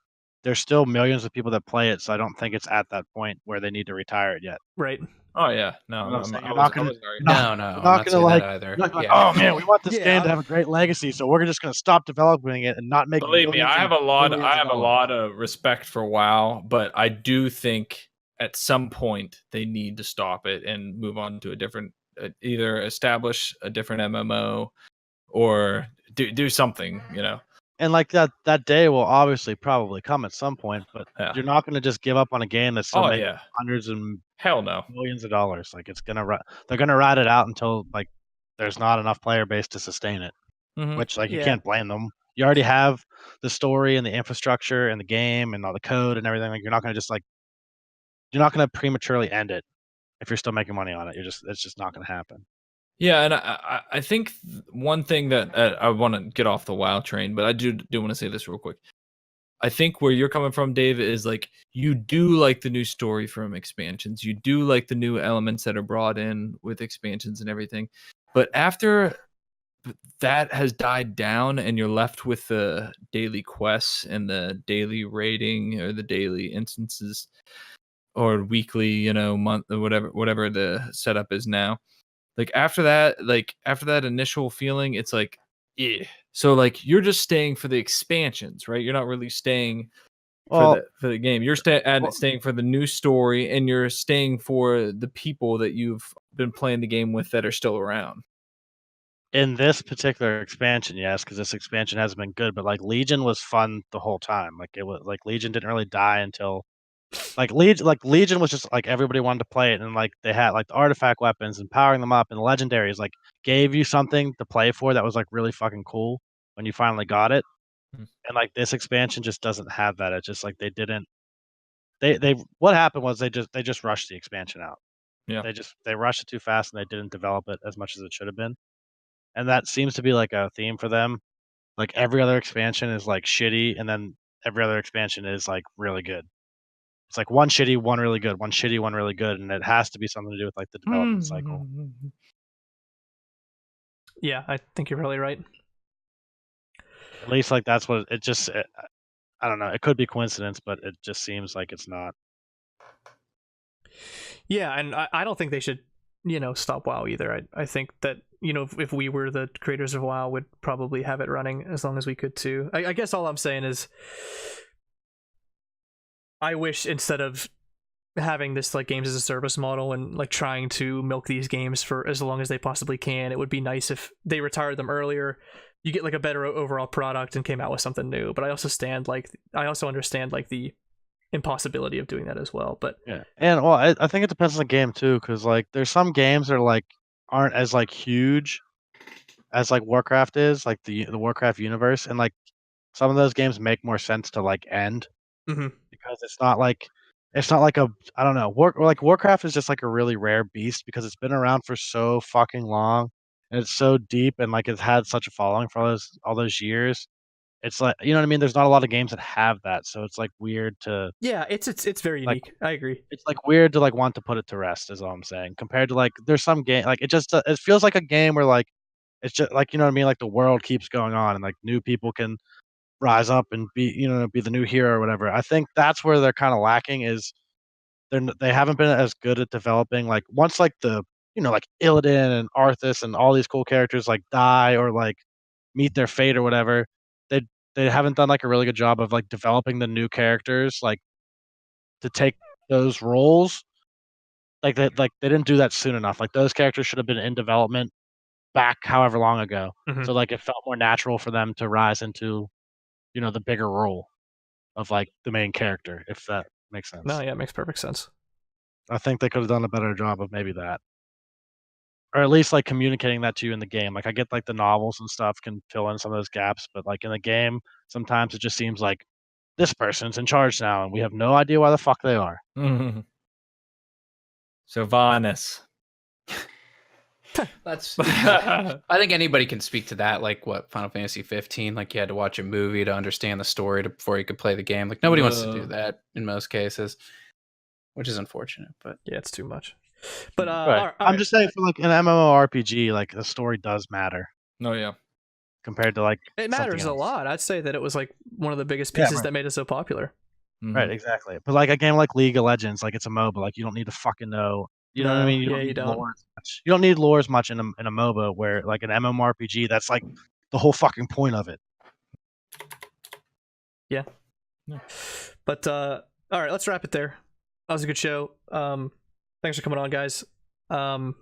there's still millions of people that play it, so I don't think it's at that point where they need to retire it yet. Right. Oh yeah, no, You're not gonna like either. Oh man, we want this game to have a great legacy, so we're just gonna stop developing it and not make. Believe me, I have a lot of respect for WoW, but I do think at some point they need to stop it and move on to a different, either establish a different MMO or do something, And like that day will obviously probably come at some point, but you're not going to just give up on a game that's still making hundreds and millions of dollars. Like they're gonna ride it out until like there's not enough player base to sustain it. Which like you can't blame them. You already have the story and the infrastructure and the game and all the code and everything. Like you're not gonna prematurely end it if you're still making money on it. It's just not gonna happen. Yeah, and I think one thing that I want to get off the WoW train, but I do want to say this real quick. I think where you're coming from, Dave, is like you do like the new story from expansions. You do like the new elements that are brought in with expansions and everything. But after that has died down and you're left with the daily quests and the daily rating or the daily instances or weekly, month or whatever the setup is now. Like after that initial feeling, it's like, yeah. So like you're just staying for the expansions, right? You're not really staying for the game. You're staying for the new story, and you're staying for the people that you've been playing the game with that are still around. In this particular expansion, yes, because this expansion hasn't been good, but like Legion was fun the whole time. Like it was like Legion didn't really die until Legion was just like everybody wanted to play it, and like they had like the artifact weapons and powering them up, and the legendaries like gave you something to play for that was like really fucking cool when you finally got it. And like this expansion just doesn't have that. It's just like they didn't. They what happened was they just rushed the expansion out. Yeah. They rushed it too fast, and they didn't develop it as much as it should have been. And that seems to be like a theme for them. Like every other expansion is like shitty, and then every other expansion is like really good. It's like one shitty, one really good, one shitty, one really good, and it has to be something to do with like the development cycle. Yeah, I think you're probably right. At least like that's what it just. I don't know. It could be coincidence, but it just seems like it's not. Yeah, and I don't think they should, stop WoW either. I think that, if we were the creators of WoW, would probably have it running as long as we could too. I guess all I'm saying is I wish instead of having this like games as a service model and like trying to milk these games for as long as they possibly can, it would be nice if they retired them earlier. You get like a better overall product and came out with something new. But I also understand like the impossibility of doing that as well. But yeah, and well, I think it depends on the game too, because like there's some games that are like aren't as like huge as like Warcraft is, like the Warcraft universe, and like some of those games make more sense to like end because it's not like a I don't know Warcraft is just like a really rare beast because it's been around for so fucking long and it's so deep and like it's had such a following for all those years. It's like, you know what I mean? There's not a lot of games that have that, so it's like weird to. Yeah, it's very unique. I agree. It's like weird to like want to put it to rest, is all I'm saying. Compared to like, there's some game like it feels like a game where like it's just like, you know what I mean? Like the world keeps going on and like new people can rise up and be the new hero or whatever. I think that's where they're kind of lacking is they haven't been as good at developing like once like the like Illidan and Arthas and all these cool characters like die or like meet their fate or whatever. They haven't done like a really good job of like developing the new characters like to take those roles. Like they didn't do that soon enough. Like those characters should have been in development back however long ago. So like it felt more natural for them to rise into the bigger role of like the main character, if that makes sense. No, yeah, it makes perfect sense. I think they could have done a better job of maybe that. Or at least like communicating that to you in the game. Like I get like the novels and stuff can fill in some of those gaps, but like in the game, sometimes it just seems like this person's in charge now and we have no idea why the fuck they are. Sylvanas. That's I think anybody can speak to that. Like what Final Fantasy 15, like you had to watch a movie to understand the story before you could play the game. Like nobody wants to do that in most cases, which is unfortunate. But yeah, it's too much. But right. I'm just saying for like an MMORPG, like the story does matter. Oh yeah. Compared to like it matters a lot. I'd say that it was like one of the biggest pieces that made it so popular. Right, exactly. But like a game like League of Legends, like it's a MOBA, like you don't need to fucking know. You know what I mean? You don't need lore as much. You don't need lore as much in a MOBA where like an MMORPG, that's like the whole fucking point of it. Yeah. But all right, let's wrap it there. That was a good show. Thanks for coming on, guys. And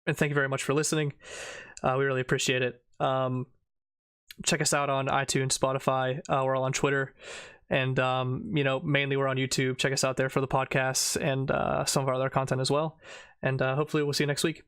thank you very much for listening. We really appreciate it. Check us out on iTunes, Spotify. We're all on Twitter. And, mainly we're on YouTube. Check us out there for the podcasts and some of our other content as well. And hopefully we'll see you next week.